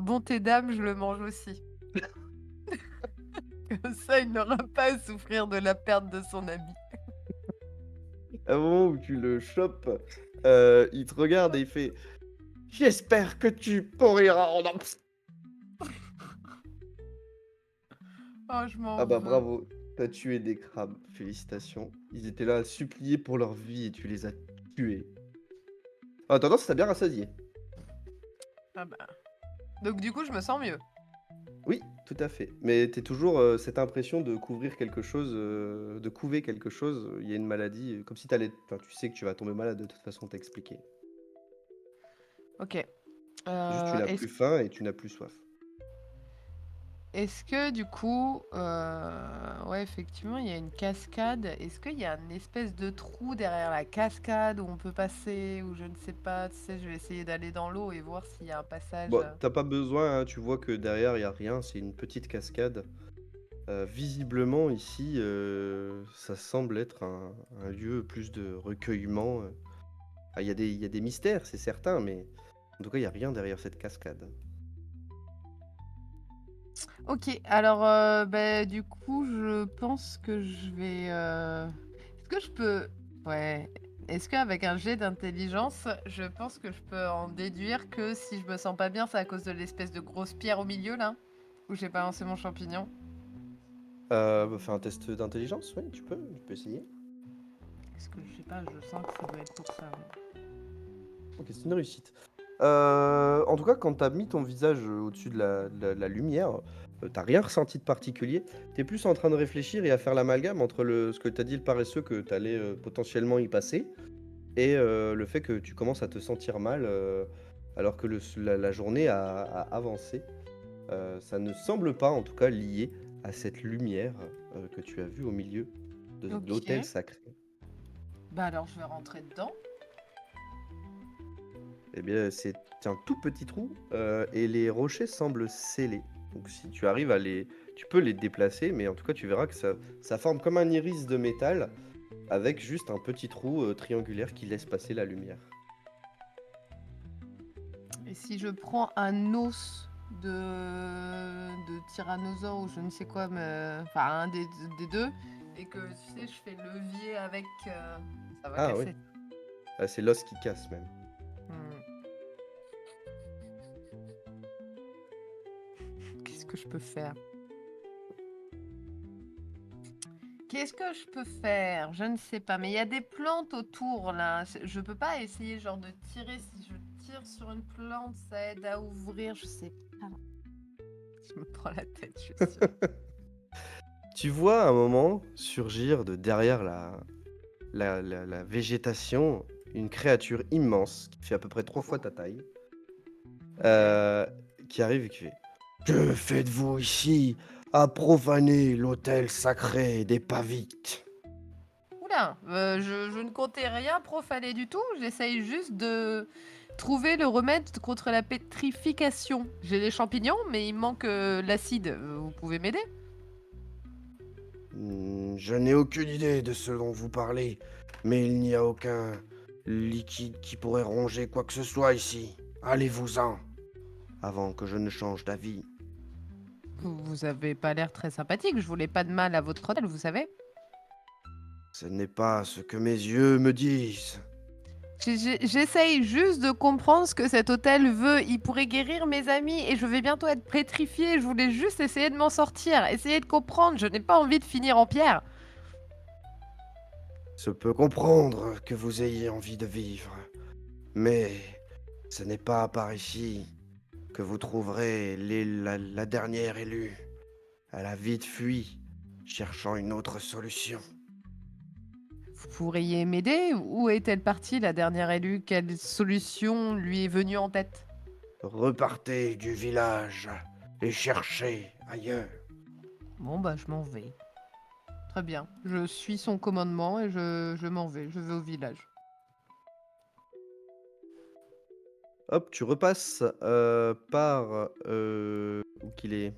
bonté d'âme, je le mange aussi. Comme ça, il n'aura pas à souffrir de la perte de son ami. À un moment où tu le chopes, il te regarde et il fait J'espère que tu pourriras en. Oh, je m'en Ah bah veux. bravo, t'as tué des crabes, félicitations. Ils étaient là à supplier pour leur vie et tu les as tués. En attendant, ça t'a bien rassasié. Ah bah. Donc du coup, je me sens mieux. Oui, tout à fait. Mais t'es toujours cette impression de couvrir quelque chose, de couver quelque chose. Il y a une maladie, comme si t'allais. Enfin, tu sais que tu vas tomber malade de toute façon, t'as expliqué. Ok. Juste, tu n'as Est-ce plus faim et tu n'as plus soif. est-ce que du coup, ouais, effectivement, il y a une cascade. Est-ce qu'il y a une espèce de trou derrière la cascade où on peut passer, ou je ne sais pas, tu sais, je vais essayer d'aller dans l'eau et voir s'il y a un passage. Bon, t'as pas besoin, hein, tu vois que derrière, il y a rien, c'est une petite cascade. Visiblement, ici, ça semble être un lieu plus de recueillement. Ah, il y a des mystères, c'est certain, mais en tout cas, il n'y a rien derrière cette cascade. Ok, alors bah, du coup, je pense que je vais. Est-ce que je peux. Ouais. Est-ce qu'avec un jet d'intelligence, je pense que je peux en déduire que si je me sens pas bien, c'est à cause de l'espèce de grosse pierre au milieu là, où j'ai balancé mon champignon? Bah, fais un test d'intelligence, oui, tu peux essayer. Est-ce que je sais pas, je sens que ça doit être pour ça. Ouais. Ok, c'est une réussite. En tout cas, quand t'as mis ton visage au-dessus de la lumière, t'as rien ressenti de particulier. T'es plus en train de réfléchir et à faire l'amalgame entre ce que t'as dit le paresseux que t'allais potentiellement y passer et le fait que tu commences à te sentir mal alors que la journée a avancé. Ça ne semble pas, en tout cas, lié à cette lumière que tu as vue au milieu de l'autel Ok. sacré. Bah alors je vais rentrer dedans. Eh bien, c'est un tout petit trou et les rochers semblent scellés. Donc, si tu arrives à les. Tu peux les déplacer, mais en tout cas, tu verras que ça forme comme un iris de métal avec juste un petit trou triangulaire qui laisse passer la lumière. Et si je prends un os de tyrannosaure ou je ne sais quoi, enfin un des deux, et que tu sais, je fais levier avec, ça va Ah oui, casser. c'est l'os qui casse même. Hmm. Qu'est-ce que je peux faire? Qu'est-ce que je peux faire? Je ne sais pas, mais il y a des plantes autour là. Je peux pas essayer genre de tirer. Si je tire sur une plante, ça aide à ouvrir. Je sais pas. Je me prends la tête, je suis sûre. Tu vois un moment surgir de derrière la végétation une créature immense qui fait à peu près 3 fois ta taille, Ok. euh, qui arrive et qui fait Que faites-vous ici à profaner l'autel sacré des Pavites? Oula, je ne comptais rien profaner du tout. J'essaye juste de trouver le remède contre la pétrification. J'ai les champignons, mais il me manque l'acide. Vous pouvez m'aider? Je n'ai aucune idée de ce dont vous parlez, mais il n'y a aucun liquide qui pourrait ronger quoi que ce soit ici. Allez-vous-en, avant que je ne change d'avis. Vous avez pas l'air très sympathique. Je voulais pas de mal à votre hôtel, vous savez. Ce n'est pas ce que mes yeux me disent. J'essaye juste de comprendre ce que cet hôtel veut. Il pourrait guérir mes amis et je vais bientôt être pétrifiée. Je voulais juste essayer de m'en sortir, essayer de comprendre. Je n'ai pas envie de finir en pierre. Je peux comprendre que vous ayez envie de vivre, mais ce n'est pas par ici que vous trouverez la dernière élue. Elle a vite fui, cherchant une autre solution. Vous pourriez m'aider? Où est-elle partie, la dernière élue? Quelle solution lui est venue en tête? Repartez du village et cherchez ailleurs. Bon, bah, je m'en vais. Très bien. Je suis son commandement et je m'en vais. Je vais au village. Hop, tu repasses par où qu'il est.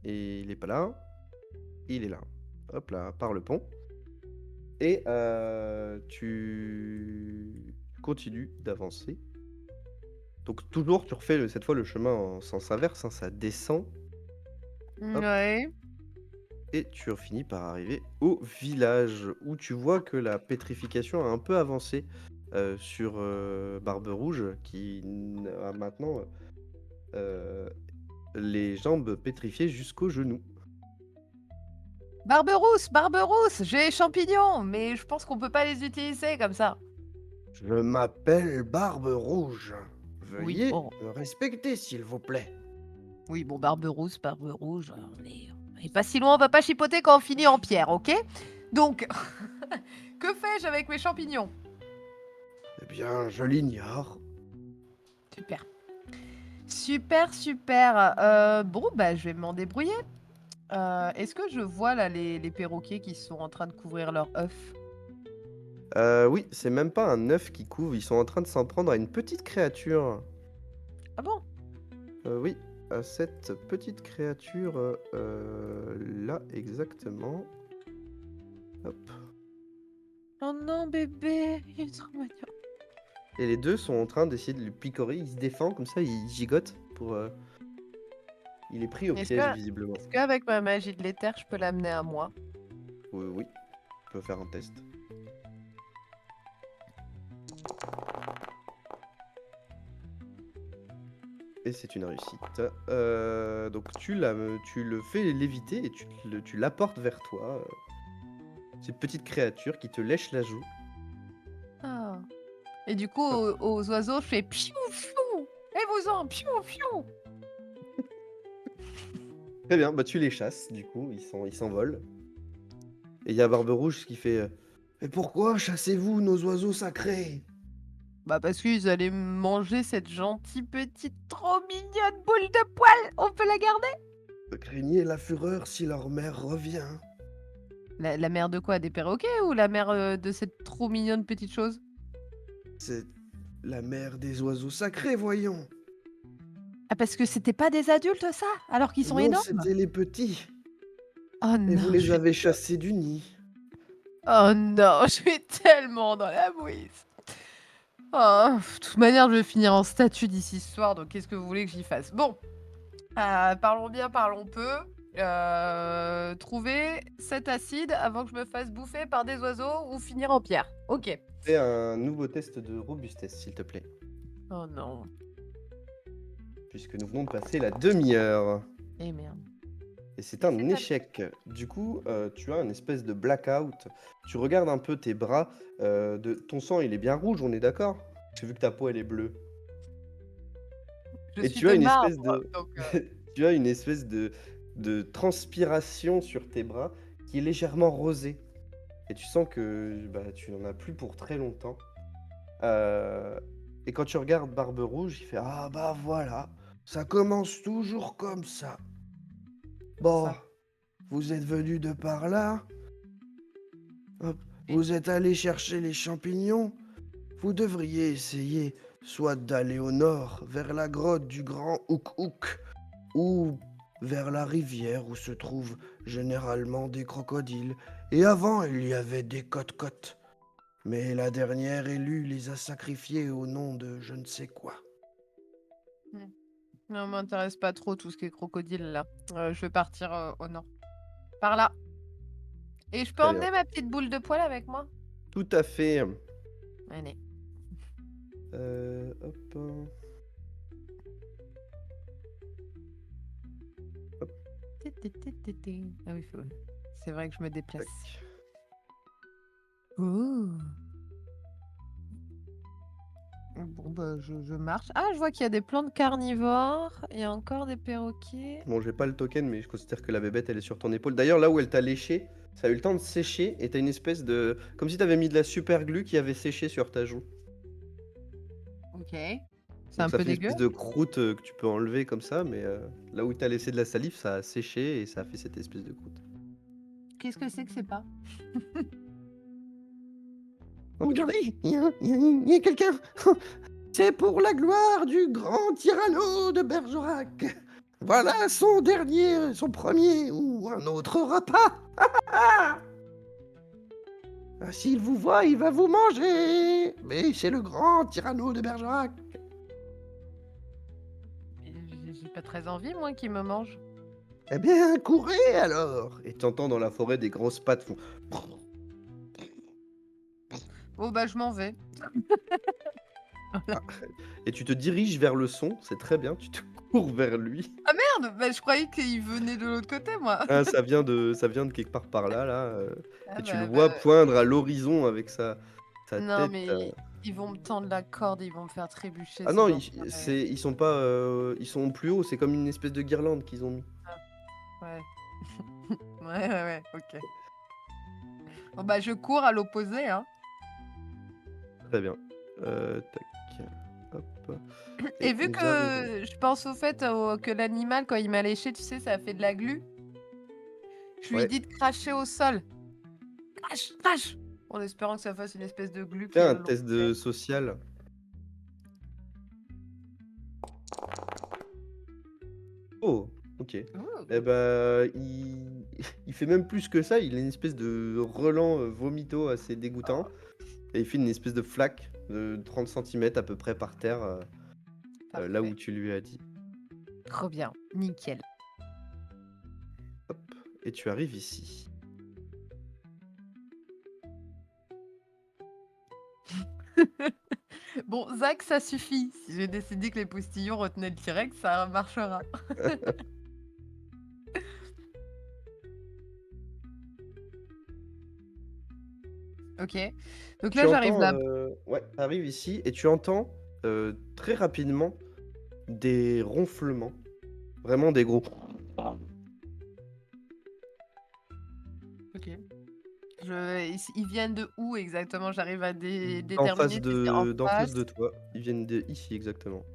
Et il est pas là. Il est là. Hop là, par le pont. Et tu continues d'avancer. Donc toujours, tu refais cette fois le chemin en sens inverse, hein, ça descend. Hop. Ouais. Et tu finis par arriver au village où tu vois que la pétrification a un peu avancé sur Barbe Rouge qui a maintenant les jambes pétrifiées jusqu'aux genoux. Barberousse, j'ai les champignons, mais je pense qu'on peut pas les utiliser comme ça. Je m'appelle Barbe Rouge. Oui, Veuillez bon. me respecter, s'il vous plaît. Oui, bon, Barberousse, on est pas si loin, on va pas chipoter quand on finit en pierre, ok? Donc, que fais-je avec mes champignons? Eh bien, je l'ignore. Super. Super. Bon, bah, je vais m'en débrouiller. Est-ce que je vois là les perroquets qui sont en train de couvrir leurs œufs? Oui, c'est même pas un œuf qui couvre, ils sont en train de s'en prendre à une petite créature. Ah bon? Oui, à cette petite créature là, exactement. Hop. Oh non, bébé, il est trop mignon. Et les deux sont en train d'essayer de le picorer, il se défend comme ça, il gigote pour. Il est pris au Est-ce piège, que, visiblement. est-ce qu'avec ma magie de l'éther, je peux l'amener à moi? Oui, oui, tu peux faire un test. Et c'est une réussite. Donc tu le fais léviter et tu l'apportes vers toi. Cette petite créature qui te lèche la joue. Ah. Et du coup, aux oiseaux, je fais piou, piou. Et vous-en, piou, piou. Très bien, bah tu les chasses, du coup, ils s'envolent. Et il y a Barbe Rouge qui fait mais pourquoi chassez-vous nos oiseaux sacrés? Bah parce qu'ils allaient manger cette gentille petite trop mignonne boule de poil. On peut la garder? Craignez la fureur si leur mère revient. La mère de quoi? Des perroquets ou la mère de cette trop mignonne petite chose? C'est la mère des oiseaux sacrés, voyons. Ah parce que c'était pas des adultes ça? Alors qu'ils sont Non, énormes? c'était les petits. Oh Et vous non, les avez chassés du nid. oh non, je suis tellement dans la mouise. Oh, de toute manière, je vais finir en statue d'ici ce soir, donc qu'est-ce que vous voulez que j'y fasse? Bon, parlons bien, parlons peu. Trouver cet acide avant que je me fasse bouffer par des oiseaux ou finir en pierre. Ok. Fais un nouveau test de robustesse, s'il te plaît. Oh non. Puisque nous venons de passer la demi-heure. Eh merde. Et c'est un C'est un- échec. Du coup, tu as une espèce de blackout. Tu regardes un peu tes bras. Ton sang, il est bien rouge, on est d'accord? J'ai vu que ta peau, elle est bleue. Je Et suis tu as de une marbre, espèce de, donc tu as une espèce de transpiration sur tes bras qui est légèrement rosée. Et tu sens que bah, tu n'en as plus pour très longtemps. Et quand tu regardes Barbe Rouge, il fait ah bah voilà, ça commence toujours comme ça. Bon, ça. vous êtes venu de par là. Hop, Et- vous êtes allé chercher les champignons. Vous devriez essayer soit d'aller au nord, vers la grotte du grand Houk-Houk, ou vers la rivière où se trouvent généralement des crocodiles. Et avant, il y avait des cotes-cotes. Mais la dernière élue les a sacrifiés au nom de je ne sais quoi. Non, m'intéresse pas trop tout ce qui est crocodile là. Je vais partir au nord. Par là. Et je peux Très bien. emmener ma petite boule de poil avec moi? Tout à fait. Allez. Hop. Hop, Ah oui, c'est vrai que je me déplace. tac. Oh. Bon, bah, je marche. Ah, je vois qu'il y a des plantes carnivores. Il y a encore des perroquets. Bon, j'ai pas le token, mais je considère que la bébête, elle est sur ton épaule. D'ailleurs, là où elle t'a léché, ça a eu le temps de sécher et t'as une espèce de... Comme si t'avais mis de la super glue qui avait séché sur ta joue. Ok. C'est Donc un ça peu fait une dégueu. espèce de croûte que tu peux enlever comme ça, mais là où t'as laissé de la salive, ça a séché et ça a fait cette espèce de croûte. Qu'est-ce que c'est pas? Regardez, il y a quelqu'un. C'est pour la gloire du grand Tyranno de Bergerac. Voilà son premier ou un autre repas. S'il vous voit, il va vous manger. Mais c'est le grand Tyranno de Bergerac. J'ai pas très envie, moi, qu'il me mange. Eh bien, courez alors. Et t'entends dans la forêt des grosses pattes font. Oh, bah, je m'en vais. Ah, et tu te diriges vers le son, c'est très bien, tu te cours vers lui. Merde, bah, je croyais qu'il venait de l'autre côté, moi. Ah, ça vient de quelque part par là, Ah, et tu le bah, vois poindre à l'horizon avec sa non, tête. mais ils vont me tendre la corde, ils vont me faire trébucher, Ah ces non, enfoirés. ils sont pas, ils sont plus hauts, c'est comme une espèce de guirlande qu'ils ont mis. Ouais. Ouais, ok. Bon, bah, je cours à l'opposé, hein. Très bien. Tac. Hop. Et Et vu nous arrivons. que je pense au fait que l'animal, quand il m'a léché, tu sais, ça a fait de la glu, je lui Ouais. dis de cracher au sol. Crache, crache! En espérant que ça fasse une espèce de glu Fais qui un le test de social. Oh, ok. Eh ben, il fait même plus que ça, il a une espèce de relent vomito assez dégoûtant. Et il fait une espèce de flaque de 30 centimètres à peu près par terre, là où Parfait. tu lui as dit. Trop bien, nickel. Hop, et tu arrives ici. Bon, Zach, ça suffit. Si j'ai décidé que les postillons retenaient le T-Rex, ça marchera. Ok. Donc là, Tu j'arrive entends, là. ouais, tu arrives ici et tu entends très rapidement des ronflements. Vraiment des gros. Ok. Ils viennent de où exactement? J'arrive à D'en déterminer face si c'est en d'en face face. de toi. Ils viennent de ici exactement.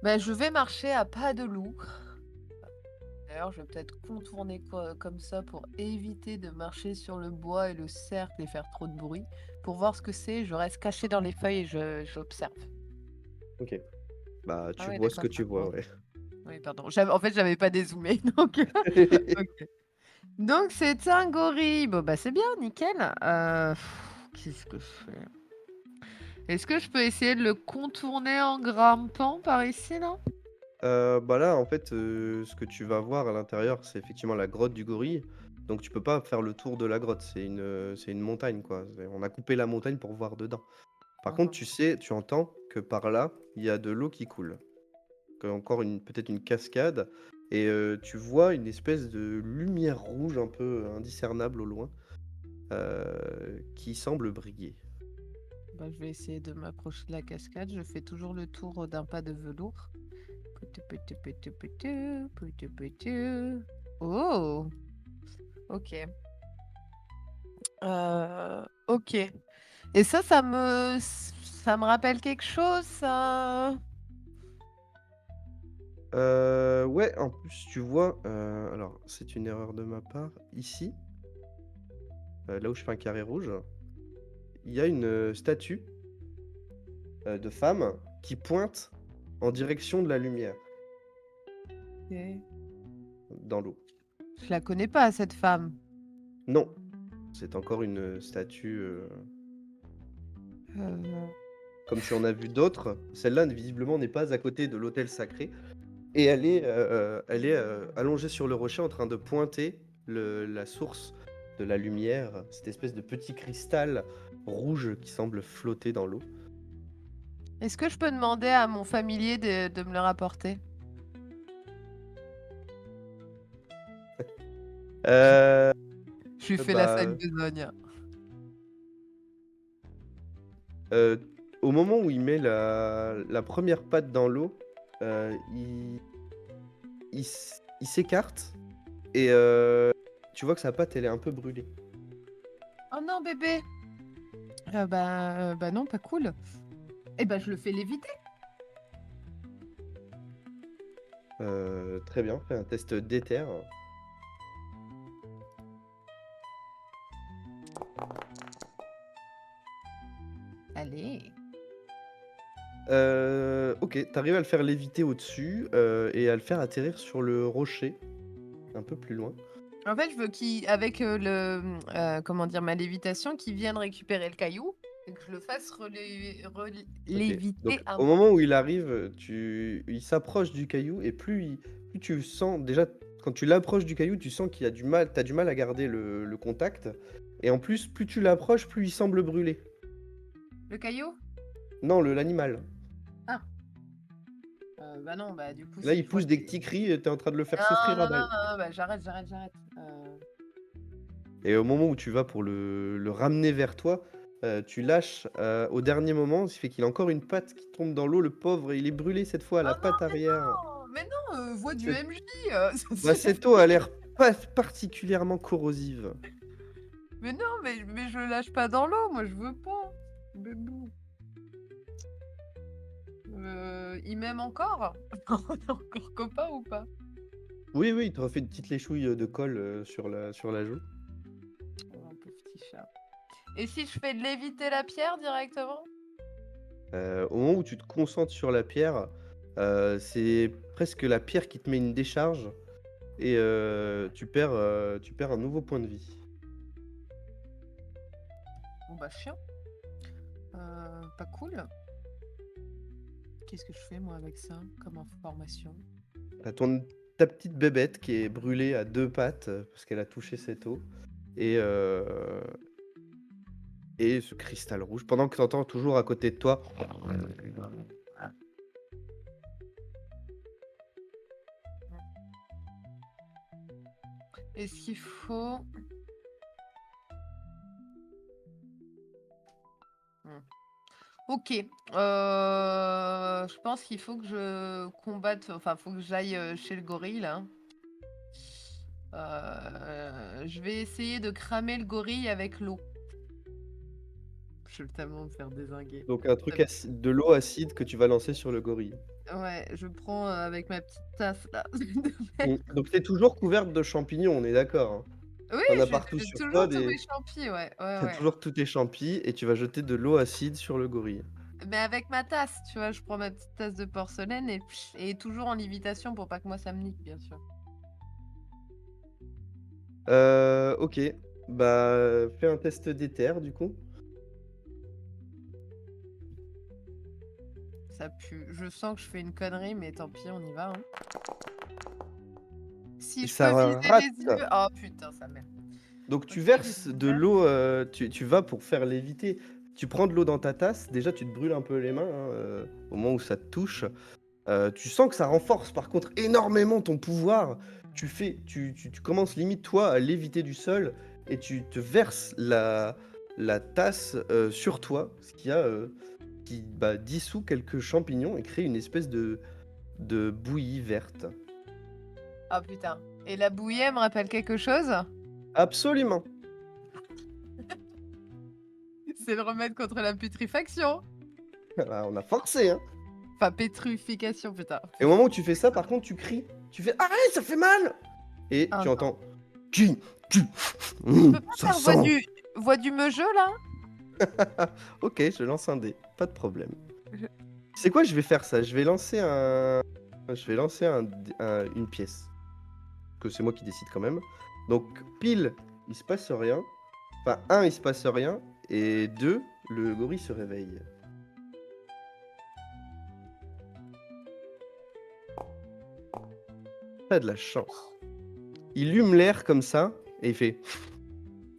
Ben, je vais marcher à pas de loup. D'ailleurs, je vais peut-être contourner comme ça pour éviter de marcher sur le bois et le cercle et faire trop de bruit. Pour voir ce que c'est, je reste caché dans les feuilles et j'observe. Ok. Bah, Ah tu oui, vois ce d'accord, que je tu vois, vois. ouais. Oui, pardon. En fait, j'avais pas dézoomé, donc ok. Donc c'est un gorille. Bon, bah c'est bien, nickel. Qu'est-ce que je fais? Est-ce que je peux essayer de le contourner en grimpant par ici, là? Bah là, en fait, ce que tu vas voir à l'intérieur, c'est effectivement la grotte du gorille. Donc tu peux pas faire le tour de la grotte, c'est une montagne, quoi. On a coupé la montagne pour voir dedans. Par contre, Mhm. tu entends que par là, il y a de l'eau qui coule. Encore peut-être une cascade et tu vois une espèce de lumière rouge un peu indiscernable au loin, qui semble briller. Bah, je vais essayer de m'approcher de la cascade. Je fais toujours le tour d'un pas de velours. Poutou, poutou, poutou, poutou, poutou, poutou. Oh, ok. Ok. Et ça me rappelle quelque chose, ça? Ouais, en plus, tu vois, alors c'est une erreur de ma part, ici, là où je fais un carré rouge, il y a une, statue, de femme qui pointe en direction de la lumière, Ok. dans l'eau. Je la connais pas, cette femme. Non, c'est encore une, statue, Euh, comme tu en as vu d'autres. Celle-là, visiblement, n'est pas à côté de l'autel sacré et elle est allongée sur le rocher en train de pointer la source de la lumière, cette espèce de petit cristal rouge qui semble flotter dans l'eau. Est-ce que je peux demander à mon familier de me le rapporter? Euh, Je lui fais la sale bah, besogne. euh, au moment où il met la première patte dans l'eau, il s'écarte et tu vois que sa patte, elle est un peu brûlée. Oh non, bébé! Bah non, pas cool. Eh ben, je le fais léviter. Très bien, fais un test d'éther. Allez. Ok, t'arrives à le faire léviter au-dessus et à le faire atterrir sur le rocher, un peu plus loin. En fait, je veux qu'il avec, comment dire? Ma lévitation, qu'il vienne récupérer le caillou et que je le fasse Ok, léviter donc à au moi. moment où il arrive, il s'approche du caillou et plus tu sens, déjà quand tu l'approches du caillou, tu sens qu'il y a du mal, t'as du mal à garder le contact. Et en plus, plus tu l'approches, plus il semble brûler. Le caillou? Non, l'animal. Ah, bah non, bah du coup, Là, s'il il faut pousse le des petits cris et t'es en train de le faire non, souffrir à non, non, balle. non, bah j'arrête. Et au moment où tu vas pour le ramener vers toi, tu lâches au dernier moment, ce qui fait qu'il a encore une patte qui tombe dans l'eau, le pauvre, il est brûlé cette fois, Oh la patte arrière. mais non, voix du Cette, MJ, bah, cette eau a l'air pas particulièrement corrosive. mais non, mais je le lâche pas dans l'eau, moi je veux pas. Bébou. Il m'aime encore? On est encore copains ou pas? Oui, oui, il te refait une petite léchouille de colle sur la joue. Oh, un pauvre petit chat. Et si je fais léviter la pierre directement? Au moment où tu te concentres sur la pierre, c'est presque la pierre qui te met une décharge et tu perds un nouveau point de vie. Bon bah chiant. Pas cool. Qu'est-ce que je fais moi avec ça comme information? T'as ta petite bébête qui est brûlée à deux pattes parce qu'elle a touché cette eau et, euh, et ce cristal rouge. Pendant que tu entends toujours à côté de toi. Est-ce qu'il faut... Hmm. Ok. Je pense qu'il faut que je combatte... Enfin, faut que j'aille chez le gorille, là. Je vais essayer de cramer le gorille avec l'eau. Je veux tellement me faire dézinguer. Donc un truc de l'eau acide que tu vas lancer sur le gorille. Ouais, je prends avec ma petite tasse, là. Donc t'es toujours couverte de champignons, on est d'accord, hein. Oui, T'en as j'ai partout sur toi, toujours tous mes champis, ouais, ouais, t'as ouais. toujours tous tes champis et tu vas jeter de l'eau acide sur le gorille. Mais avec ma tasse, tu vois, je prends ma petite tasse de porcelaine et toujours en lévitation pour pas que moi ça me nique, bien sûr. Ok, bah fais un test d'éther du coup. Ça pue. Je sens que je fais une connerie, mais tant pis, on y va, hein. Si Et je ça peux viser rate. les yeux. Oh putain, ça merde. Donc Ok, tu j'ai verses de couvert. l'eau, tu vas pour faire léviter. Tu prends de l'eau dans ta tasse, déjà tu te brûles un peu les mains hein, au moment où ça te touche. Tu sens que ça renforce par contre énormément ton pouvoir. Tu commences limite toi à léviter du sol et tu te verses la tasse sur toi, ce qui dissout quelques champignons et crée une espèce de bouillie verte. Oh putain. Et la bouillie, elle me rappelle quelque chose? Absolument. C'est le remède contre la putréfaction. Ah, on a forcé, hein. Enfin, pétrification, putain. Et au moment où tu fais ça, par contre, tu cries. Tu fais arrête, ça fait mal. Et Ah tu non. entends qui Tu peux pas ça faire sent. voix du meugeux, là? Ok, je lance un dé, pas de problème. C'est quoi, je vais faire ça. Je vais lancer une pièce. Que c'est moi qui décide quand même. Donc pile, il se passe rien. Enfin, un, il se passe rien. Et deux, le gorille se réveille. T'as de la chance. Il hume l'air comme ça et il fait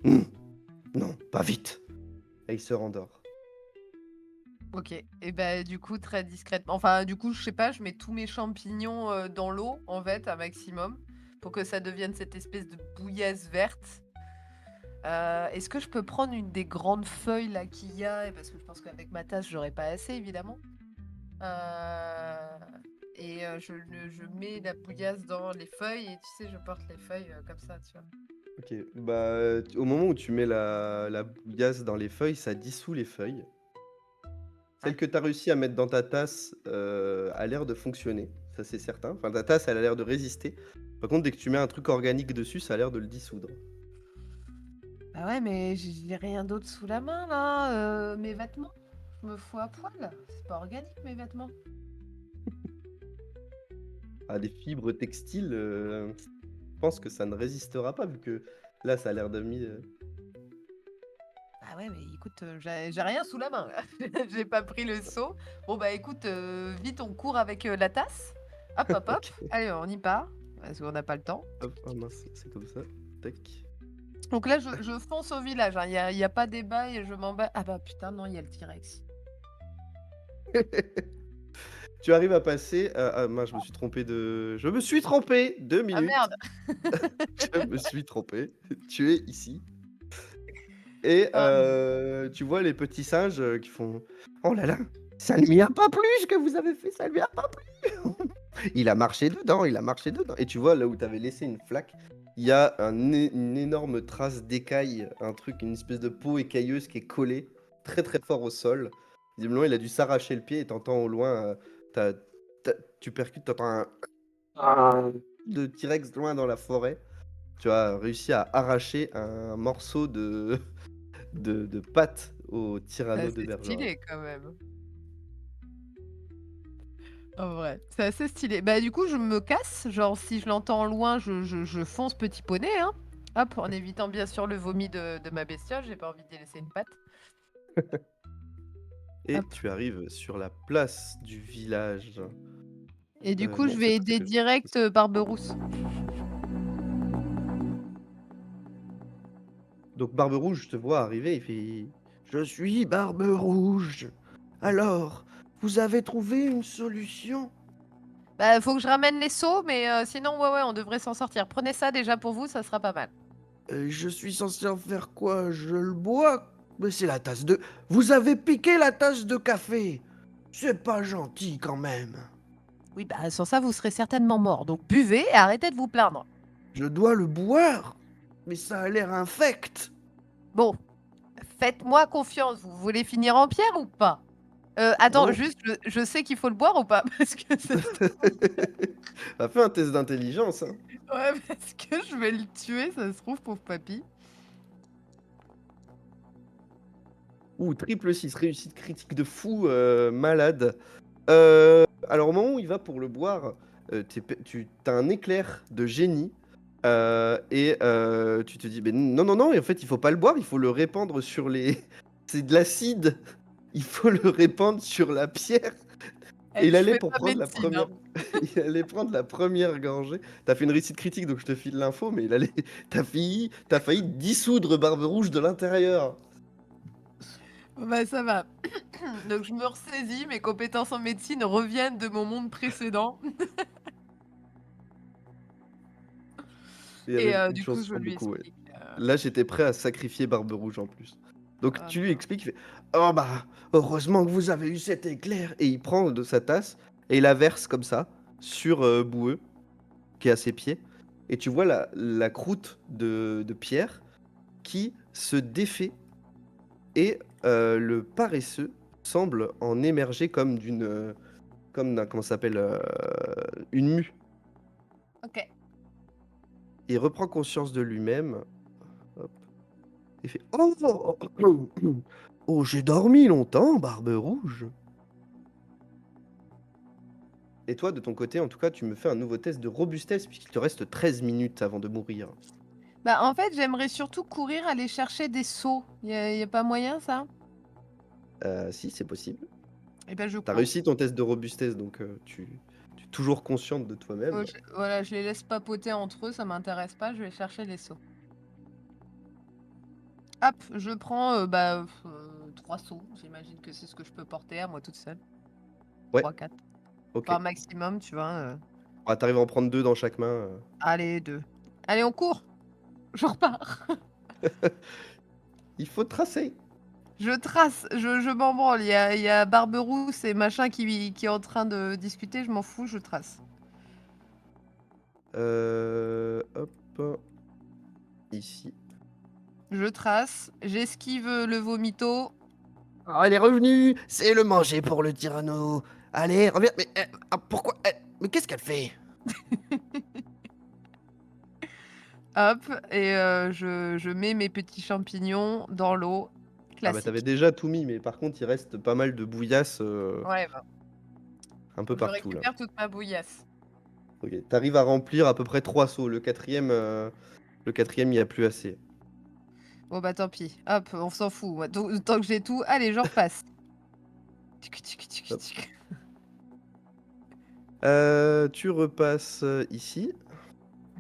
non, pas vite. Et il se rendort. Ok. Et bah du coup, très discrètement. Enfin, du coup, je sais pas, je mets tous mes champignons dans l'eau, en fait, un maximum, pour que ça devienne cette espèce de bouillasse verte. Est-ce que je peux prendre une des grandes feuilles là qu'il y a? Parce que je pense qu'avec ma tasse, j'aurais pas assez, évidemment. Je mets la bouillasse dans les feuilles et tu sais, je porte les feuilles comme ça, tu vois. Ok, bah, au moment où tu mets la bouillasse dans les feuilles, ça dissout les feuilles. Celle Ouais. que tu as réussi à mettre dans ta tasse a l'air de fonctionner, ça c'est certain. Enfin, ta tasse, elle a l'air de résister. Par contre, dès que tu mets un truc organique dessus, ça a l'air de le dissoudre. Bah ouais, mais j'ai rien d'autre sous la main là. Mes vêtements, je me fous à poil. C'est pas organique mes vêtements. Ah, des fibres textiles, je pense que ça ne résistera pas vu que là, ça a l'air de mis. Ah ouais, mais écoute, j'ai rien sous la main là. J'ai pas pris le seau. Bon bah écoute, vite on court avec la tasse. Hop hop hop. Ok, Allez, on y part parce qu'on n'a pas le temps. hop, oh mince, c'est comme ça. Tac. Donc là, je fonce au village. Hein. Y a pas débat et je m'en bats. Ah bah putain, non, il y a le T-Rex. Tu arrives à passer. Ah mince, je me suis trompé de. Je me suis trompé! 2 Ah minutes. merde. Je me suis trompé. Tu es ici. Et Ah, tu vois les petits singes qui font oh là là, ça ne vient pas plus ce que vous avez fait, ça ne vient pas plus. Il a marché dedans, il a marché dedans. Et tu vois là où tu avais laissé une flaque, il y a une énorme trace d'écaille, un truc, une espèce de peau écailleuse qui est collée très très fort au sol. Visiblement, il a dû s'arracher le pied et t'entends au loin, t'as- tu percutes, t'entends un de T-Rex loin dans la forêt. Tu as réussi à arracher un morceau de pâte au bah, Tyranno de c'est Bergerac. stylé quand même. En vrai, c'est assez stylé. Bah du coup, je me casse. Genre, si je l'entends loin, je fonce petit poney, hein. Hop, en évitant bien sûr le vomi de ma bestiole. J'ai pas envie d'y laisser une patte. Et Hop. tu arrives sur la place du village. Et du coup, Non, je c'est vais pas ça aider que je voulais. direct Barberousse. Donc Barbe Rouge te voit arriver, il fait je suis Barbe Rouge. Alors, vous avez trouvé une solution? Bah, faut que je ramène les seaux, mais sinon, ouais, on devrait s'en sortir. Prenez ça déjà pour vous, ça sera pas mal. Je suis censé en faire quoi? Je le bois? Mais c'est la tasse de. Vous avez piqué la tasse de café! C'est pas gentil quand même. Oui, bah sans ça, vous serez certainement mort. Donc buvez et arrêtez de vous plaindre. Je dois le boire? Mais ça a l'air infect! Bon, faites-moi confiance. Vous voulez finir en pierre ou pas? Attends, Non. juste, je sais qu'il faut le boire ou pas? Parce que ça se Bah, fais un test d'intelligence, hein. Ouais, parce que je vais le tuer, ça se trouve, pauvre papy. Ouh, triple 6, réussite critique de fou, malade. Alors au moment où il va pour le boire, tu as un éclair de génie, tu te dis: «Beh, non, non, non, et en fait, il faut pas le boire, il faut le répandre sur les c'est de l'acide, il faut le répandre sur la pierre». Et il Je allait fais pour pas prendre la médecine, hein. première il allait prendre la première gorgée. T'as fait une réussite critique, donc je te file l'info, mais il allait tu failli dissoudre Barbe Rouge de l'intérieur. Bon, bah, ça va. Donc je me ressaisis, mes compétences en médecine reviennent de mon monde précédent Il y et avait une du chance coup, je sur lui beaucoup, ouais. explique, Là, j'étais prêt à sacrifier Barbe Rouge en plus. Donc ah tu lui non. expliques, il fait: «Oh bah, heureusement que vous avez eu cet éclair», et il prend de sa tasse et il la verse comme ça sur, Boueux, qui est à ses pieds, et tu vois la croûte de pierre qui se défait, et le paresseux semble en émerger comme comme d'un comment ça s'appelle? Une mue. OK. Il reprend conscience de lui-même, hop, il fait: «Oh! Oh, j'ai dormi longtemps, Barbe Rouge!» Et toi, de ton côté, en tout cas, tu me fais un nouveau test de robustesse puisqu'il te reste 13 minutes avant de mourir. Bah, en fait, j'aimerais surtout courir aller chercher des seaux. Y a pas moyen ça? Si, c'est possible. Et ben je Tu as cours. réussi ton test de robustesse, donc tu es toujours consciente de toi-même. Voilà, je les laisse papoter entre eux, ça m'intéresse pas, je vais chercher les seaux. Hop, je prends, 3 3 seaux. J'imagine que c'est ce que je peux porter à moi toute seule. Ouais, 3, 4. ok. Enfin, maximum, tu vois. Ah, t'arrives à en prendre 2 dans chaque main. Allez, 2. Allez, on court. Je repars. Il faut tracer. Je trace, je m'en branle. Il y a Barberousse et machin qui est en train de discuter. Je m'en fous, je trace. Hop. Ici. Je trace. J'esquive le vomito. Oh, elle est revenue. C'est le manger pour le tyranno. Allez, reviens. Mais pourquoi mais qu'est-ce qu'elle fait? Hop. Et je mets mes petits champignons dans l'eau. Ah bah t'avais Classique. déjà tout mis, mais par contre il reste pas mal de bouillasse Ouais, bah, un peu je partout là. récupère toute ma bouillasse. Ok, t'arrives à remplir à peu près 3 seaux. Le quatrième, il n'y a plus assez. Bon, bah tant pis. Hop, on s'en fout. Moi. Tant que j'ai tout, allez, je repasse. Tic, tic, tic, Hop. tic. Tu repasses ici.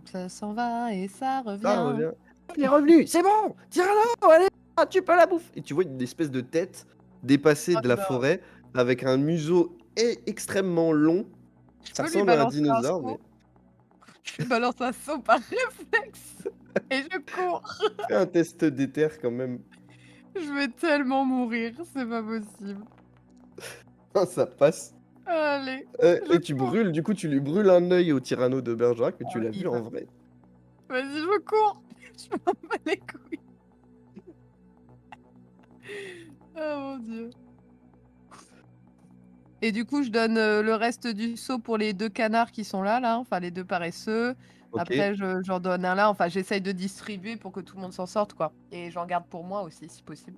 Ça s'en va et ça Ça revient. revient. Elle est revenue. C'est bon. Tyranno, allez, tu peux la bouffer. Et tu vois une espèce de tête dépasser Oh de la non. forêt avec un museau extrêmement long. Je Ça peux lui ressemble à un balancer un dinosaure, mais seau. Je lui balance un seau par réflexe. Et je cours. fais un test d'éther quand même. Je vais tellement mourir, c'est pas possible. Ça passe. Allez, je Et tu cours. brûles, du coup, tu lui brûles un œil au tyranno de Bergerac, mais tu l'as vu en Horrible. vrai. Vas-y, je cours. Je m'en bats les couilles. Oh mon dieu. Et du coup, je donne le reste du seau pour les 2 canards qui sont là, enfin les 2 paresseux. Ok, Après, j'en donne un là. Enfin, j'essaye de distribuer pour que tout le monde s'en sorte, quoi. Et j'en garde pour moi aussi, si possible.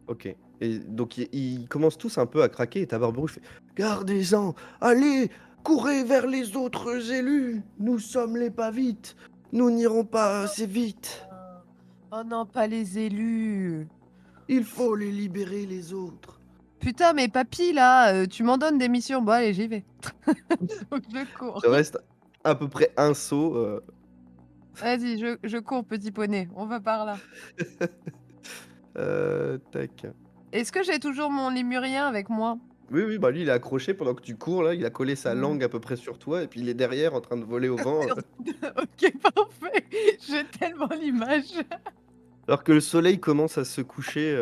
ok. Et donc, ils commencent tous un peu à craquer, et ta Barberousse fait Gardez-en, allez, courez vers les autres élus, nous sommes les pas vite, nous n'irons pas assez vite, Oh non, pas les élus. il faut les libérer les autres. Putain, mais papy, là, tu m'en donnes des missions. Bon, allez, j'y vais. Donc je cours. Il reste à peu près un saut. Vas-y, je cours, petit poney. On va par là. Tac. Est-ce que j'ai toujours mon lémurien avec moi? Oui, oui, bah lui, il est accroché pendant que tu cours, là, il a collé sa Mmh. langue à peu près sur toi, et puis il est derrière en train de voler au vent. OK, parfait. J'ai tellement l'image. Alors que le soleil commence à se coucher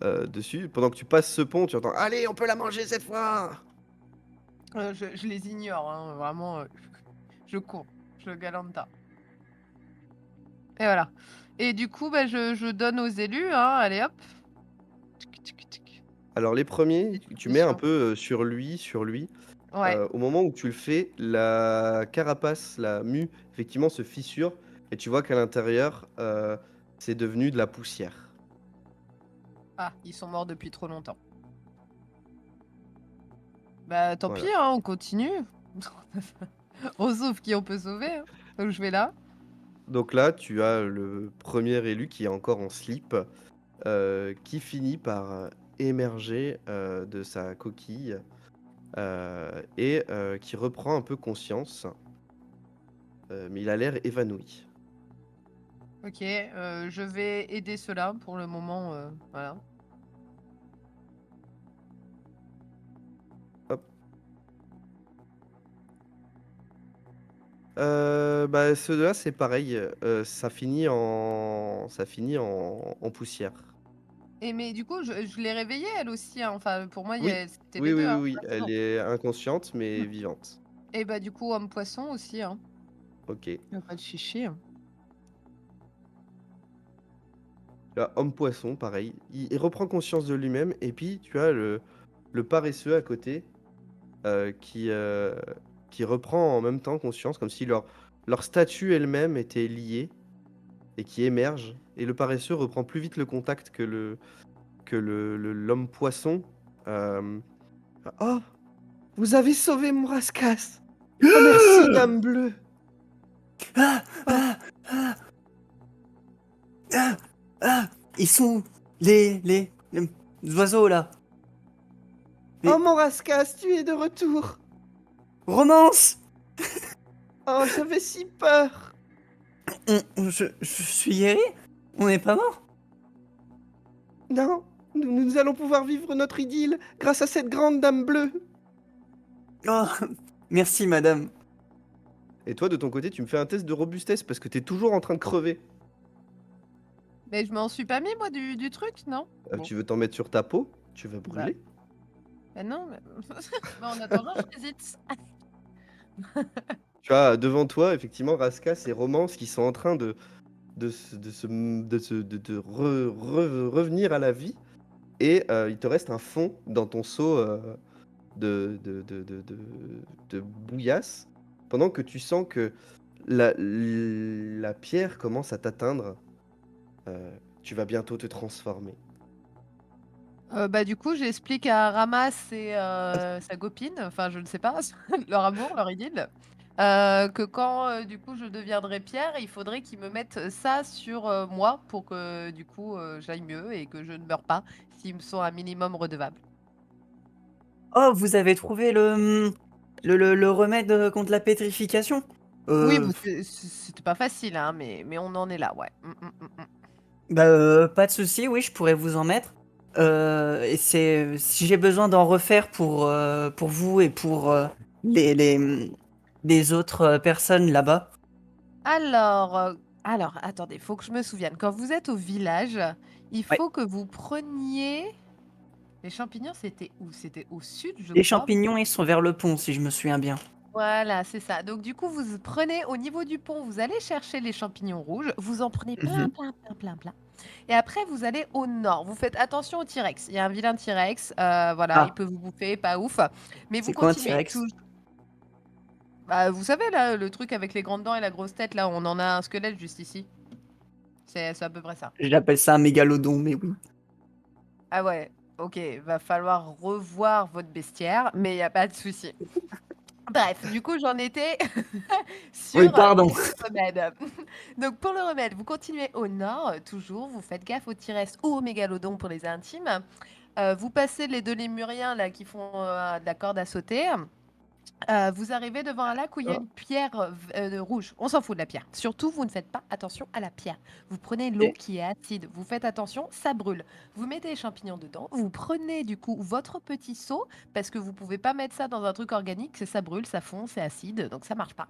dessus. Pendant que tu passes ce pont, tu entends Allez, on peut la manger cette fois! Je les ignore, hein, vraiment, je cours, je galanta. Et voilà. Et du coup, bah, je donne aux élus, hein, allez hop. Tic, tic, tic. Alors, les premiers, Petite tu mets un mission. peu sur lui. Ouais. Au moment où tu le fais, la carapace, la mue, effectivement, se fissure. Et tu vois qu'à l'intérieur, c'est devenu de la poussière. Ah, ils sont morts depuis trop longtemps. Bah, tant pis, Voilà. hein, on continue. On sauve qui on peut sauver, hein. Donc je vais là. Donc là, tu as le premier élu qui est encore en slip, qui finit par émerger de sa coquille et qui reprend un peu conscience. Mais il a l'air évanoui. OK, je vais aider ceux-là pour le moment, voilà. Hop. Bah, ceux-là, c'est pareil, ça finit en poussière. Et mais du coup, je l'ai réveillée elle aussi, hein, enfin pour moi, Oui, c'était oui, les oui, 2, oui, hein. oui, Ah, c'est elle bon. est inconsciente mais Mmh. vivante. Et bah, du coup, homme-poisson aussi, hein. OK. Y a pas de chichi, hein. Tu as homme-poisson, pareil, il reprend conscience de lui-même et puis tu as le paresseux à côté, heu, qui, heu, qui reprend en même temps conscience, comme si leur statue elle-même était liée et qui émerge et le paresseux reprend plus vite le contact que l'homme poisson. Hem, «Oh! Vous avez sauvé mon rascasse! Oh merci dame bleue!» Ah, «Oh! ah, ah, ah, ah, ils sont où les oiseaux là? Oh Mais mon rascasse, tu es de retour! Romance! Oh j'avais si peur!» Je suis guéri? On n'est pas mort? Non, nous allons pouvoir vivre notre idylle grâce à cette grande dame bleue. Oh, merci, madame. Et toi, de ton côté, tu me fais un test de robustesse parce que t'es toujours en train de crever. Mais je m'en suis pas mis, moi, du truc, non? Bon, Tu veux t'en mettre sur ta peau? Tu vas bah, brûler? bah non, mais... bah, en attendant, j'hésite. Tu as devant toi, effectivement, Raskas et Romance qui sont en train de revenir à la vie. Et il te reste un fond dans ton seau de, de, de, de, de- de bouillasse, pendant que tu sens que la pierre commence à t'atteindre. Tu vas bientôt te transformer. Bah, du coup, j'explique à Ramas et sa copine, enfin, je ne sais pas, leur amour, leur idylle, que quand, du coup, je deviendrai pierre, il faudrait qu'ils me mettent ça sur moi pour que, du coup, j'aille mieux et que je ne meure pas s'ils me sont un minimum redevables. Oh, vous avez trouvé le remède contre la pétrification? Oui, Euh, bah, c'était pas facile, hein, mais on en est là, ouais. Bah, pas de souci, oui, je pourrais vous en mettre. Et c'est si j'ai besoin d'en refaire pour vous et pour les autres personnes là-bas. Alors, attendez, faut que je me souvienne. Quand vous êtes au village, il Ouais. faut que vous preniez... Les champignons, c'était où? C'était au sud, je Les crois. champignons, ils sont vers le pont, si je me souviens bien. Voilà, c'est ça. Donc du coup, vous prenez au niveau du pont, vous allez chercher les champignons rouges, vous en prenez plein, Mhm. plein, plein, plein, plein. Et après, vous allez au nord. Vous faites attention au T-Rex. Il y a un vilain T-Rex. Voilà, il Ah, peut vous bouffer, pas ouf. Mais vous c'est quoi un continuez. T-Rex? Bah, vous savez, là, le truc avec les grandes dents et la grosse tête, là, on en a un squelette juste ici. C'est à peu près ça. J'appelle ça un mégalodon, mais oui. Ah ouais, ok, va falloir revoir votre bestiaire, mais il n'y a pas de souci. Bref, du coup, j'en étais Oui, sur pardon. le remède. Donc, pour le remède, vous continuez au nord, toujours, vous faites gaffe aux Tyrès ou aux mégalodons pour les intimes. Vous passez les deux lémuriens là qui font de la corde à sauter. Vous arrivez devant un lac où il y a Oh, une pierre rouge. On s'en fout de la pierre. Surtout, vous ne faites pas attention à la pierre. Vous prenez l'eau ok. qui est acide. Vous faites attention, ça brûle. Vous mettez les champignons dedans. Vous prenez du coup votre petit seau parce que vous pouvez pas mettre ça dans un truc organique. Ça brûle, ça fond, c'est acide, donc ça marche pas.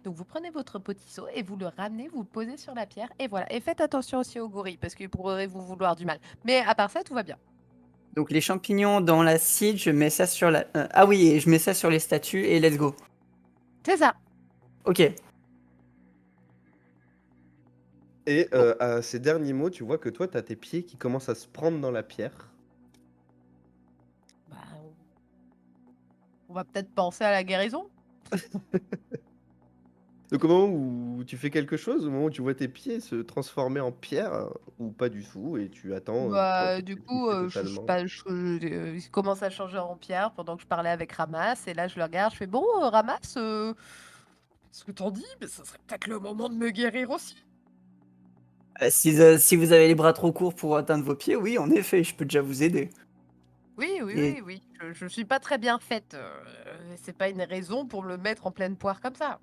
Donc vous prenez votre petit seau et vous le ramenez, vous le posez sur la pierre et voilà. Et faites attention aussi aux gorilles parce qu'ils pourraient vous vouloir du mal. Mais à part ça, tout va bien. Donc les champignons dans l'acide, je mets ça sur la... ah oui, et je mets ça sur les statues et let's go. C'est ça. Ok. Et à ces derniers mots, tu vois que toi, tu as tes pieds qui commencent à se prendre dans la pierre. Bah, on va peut-être penser à la guérison. Donc au moment où tu fais quelque chose, au moment où tu vois tes pieds se transformer en pierre, ou pas du tout, et tu attends pour que Bah, tu du puisses coup, bouger je suis totalement. pas il commence à changer en pierre pendant que je parlais avec Ramas et là je le regarde, je fais: «Bon, Ramas, ce que t'en dis? Mais ça serait peut-être le moment de me guérir aussi». Si vous avez les bras trop courts pour atteindre vos pieds, oui, en effet, je peux déjà vous aider. Oui, oui, Et oui, oui, je suis pas très bien faite, c'est pas une raison pour me mettre en pleine poire comme ça.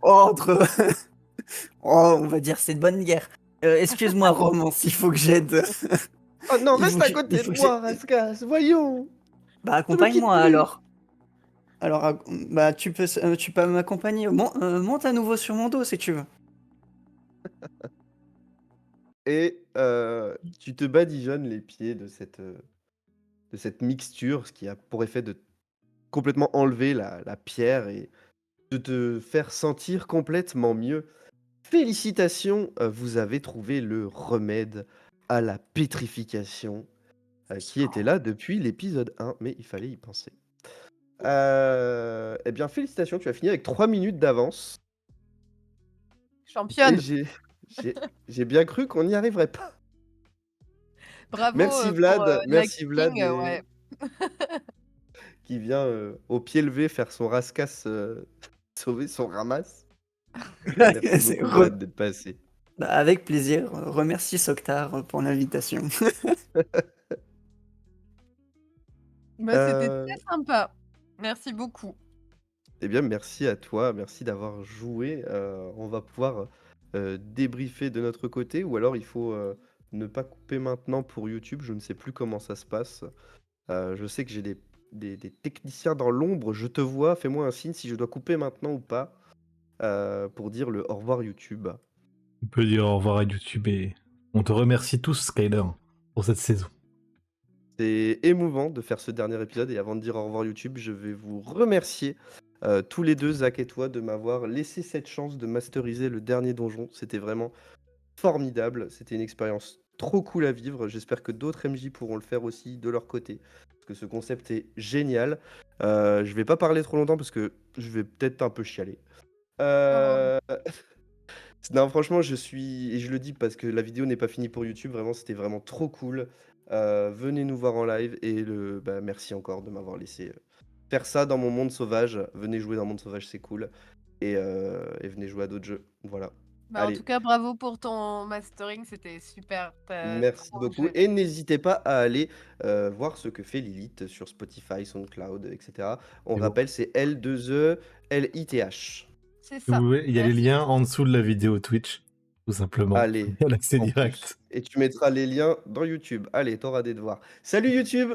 oh, entre... oh, on va dire c'est de bonne guerre. Excuse-moi, Romance, il faut que j'aide. Oh non, Il faut reste que à j'ai- il côté de faut que j'ai- moi, Raskas, voyons! Bah, Ne me quitte accompagne-moi plus! alors. Alors, bah, tu peux m'accompagner. Monte à nouveau sur mon dos si tu veux. Et tu te badigeonnes les pieds de cette mixture, ce qui a pour effet de complètement enlever la pierre et de te faire sentir complètement mieux. Félicitations, vous avez trouvé le remède à la pétrification, qui était là depuis l'épisode 1, mais il fallait y penser. Eh bien, félicitations, tu as fini avec 3 minutes d'avance et Championne! j'ai j'ai bien cru qu'on n'y arriverait pas. Bravo, pour, Merci Vlad l'acting, et ouais. qui vient, au pied levé faire son rascasse, sauver son ramasse. Merci C'est beaucoup Vlad d'être passé. Bah, avec plaisir. Remercie Soctar pour l'invitation. Bah, c'était très Heu sympa. Merci beaucoup. Eh bien, merci à toi, merci d'avoir joué. On va pouvoir débriefer de notre côté, ou alors il faut ne pas couper maintenant pour YouTube. Je ne sais plus comment ça se passe. Je sais que j'ai des techniciens dans l'ombre. Je te vois, fais-moi un signe si je dois couper maintenant ou pas pour dire le au revoir YouTube. Tu peux dire au revoir à YouTube et on te remercie tous, Skyler, pour cette saison. C'est émouvant de faire ce dernier épisode et avant de dire au revoir YouTube, je vais vous remercier tous les deux, Zach et toi, de m'avoir laissé cette chance de masteriser le dernier donjon. C'était vraiment formidable. C'était une expérience trop cool à vivre. J'espère que d'autres MJ pourront le faire aussi de leur côté. Parce que ce concept est génial. Je vais pas parler trop longtemps parce que je vais peut-être un peu chialer. Euh, Non, franchement, je suis. Et je le dis parce que la vidéo n'est pas finie pour YouTube. Vraiment, c'était vraiment trop cool. Venez nous voir en live et merci encore de m'avoir laissé faire ça dans mon monde sauvage. Venez jouer dans Monde Sauvage, c'est cool. Et venez jouer à d'autres jeux. Voilà. Bah, en Allez, tout cas, bravo pour ton mastering, c'était super. T'as merci trop beaucoup. géré. Et n'hésitez pas à aller voir ce que fait Lilith sur Spotify, SoundCloud, etc. On C'est bon. rappelle, c'est L2E LITH. C'est Si vous ça. voulez, il y a les Merci. liens en dessous de la vidéo Twitch, tout simplement. Allez, Il y a l'accès en plus. direct. Et tu mettras les liens dans YouTube. Allez, t'auras des devoirs. Salut YouTube!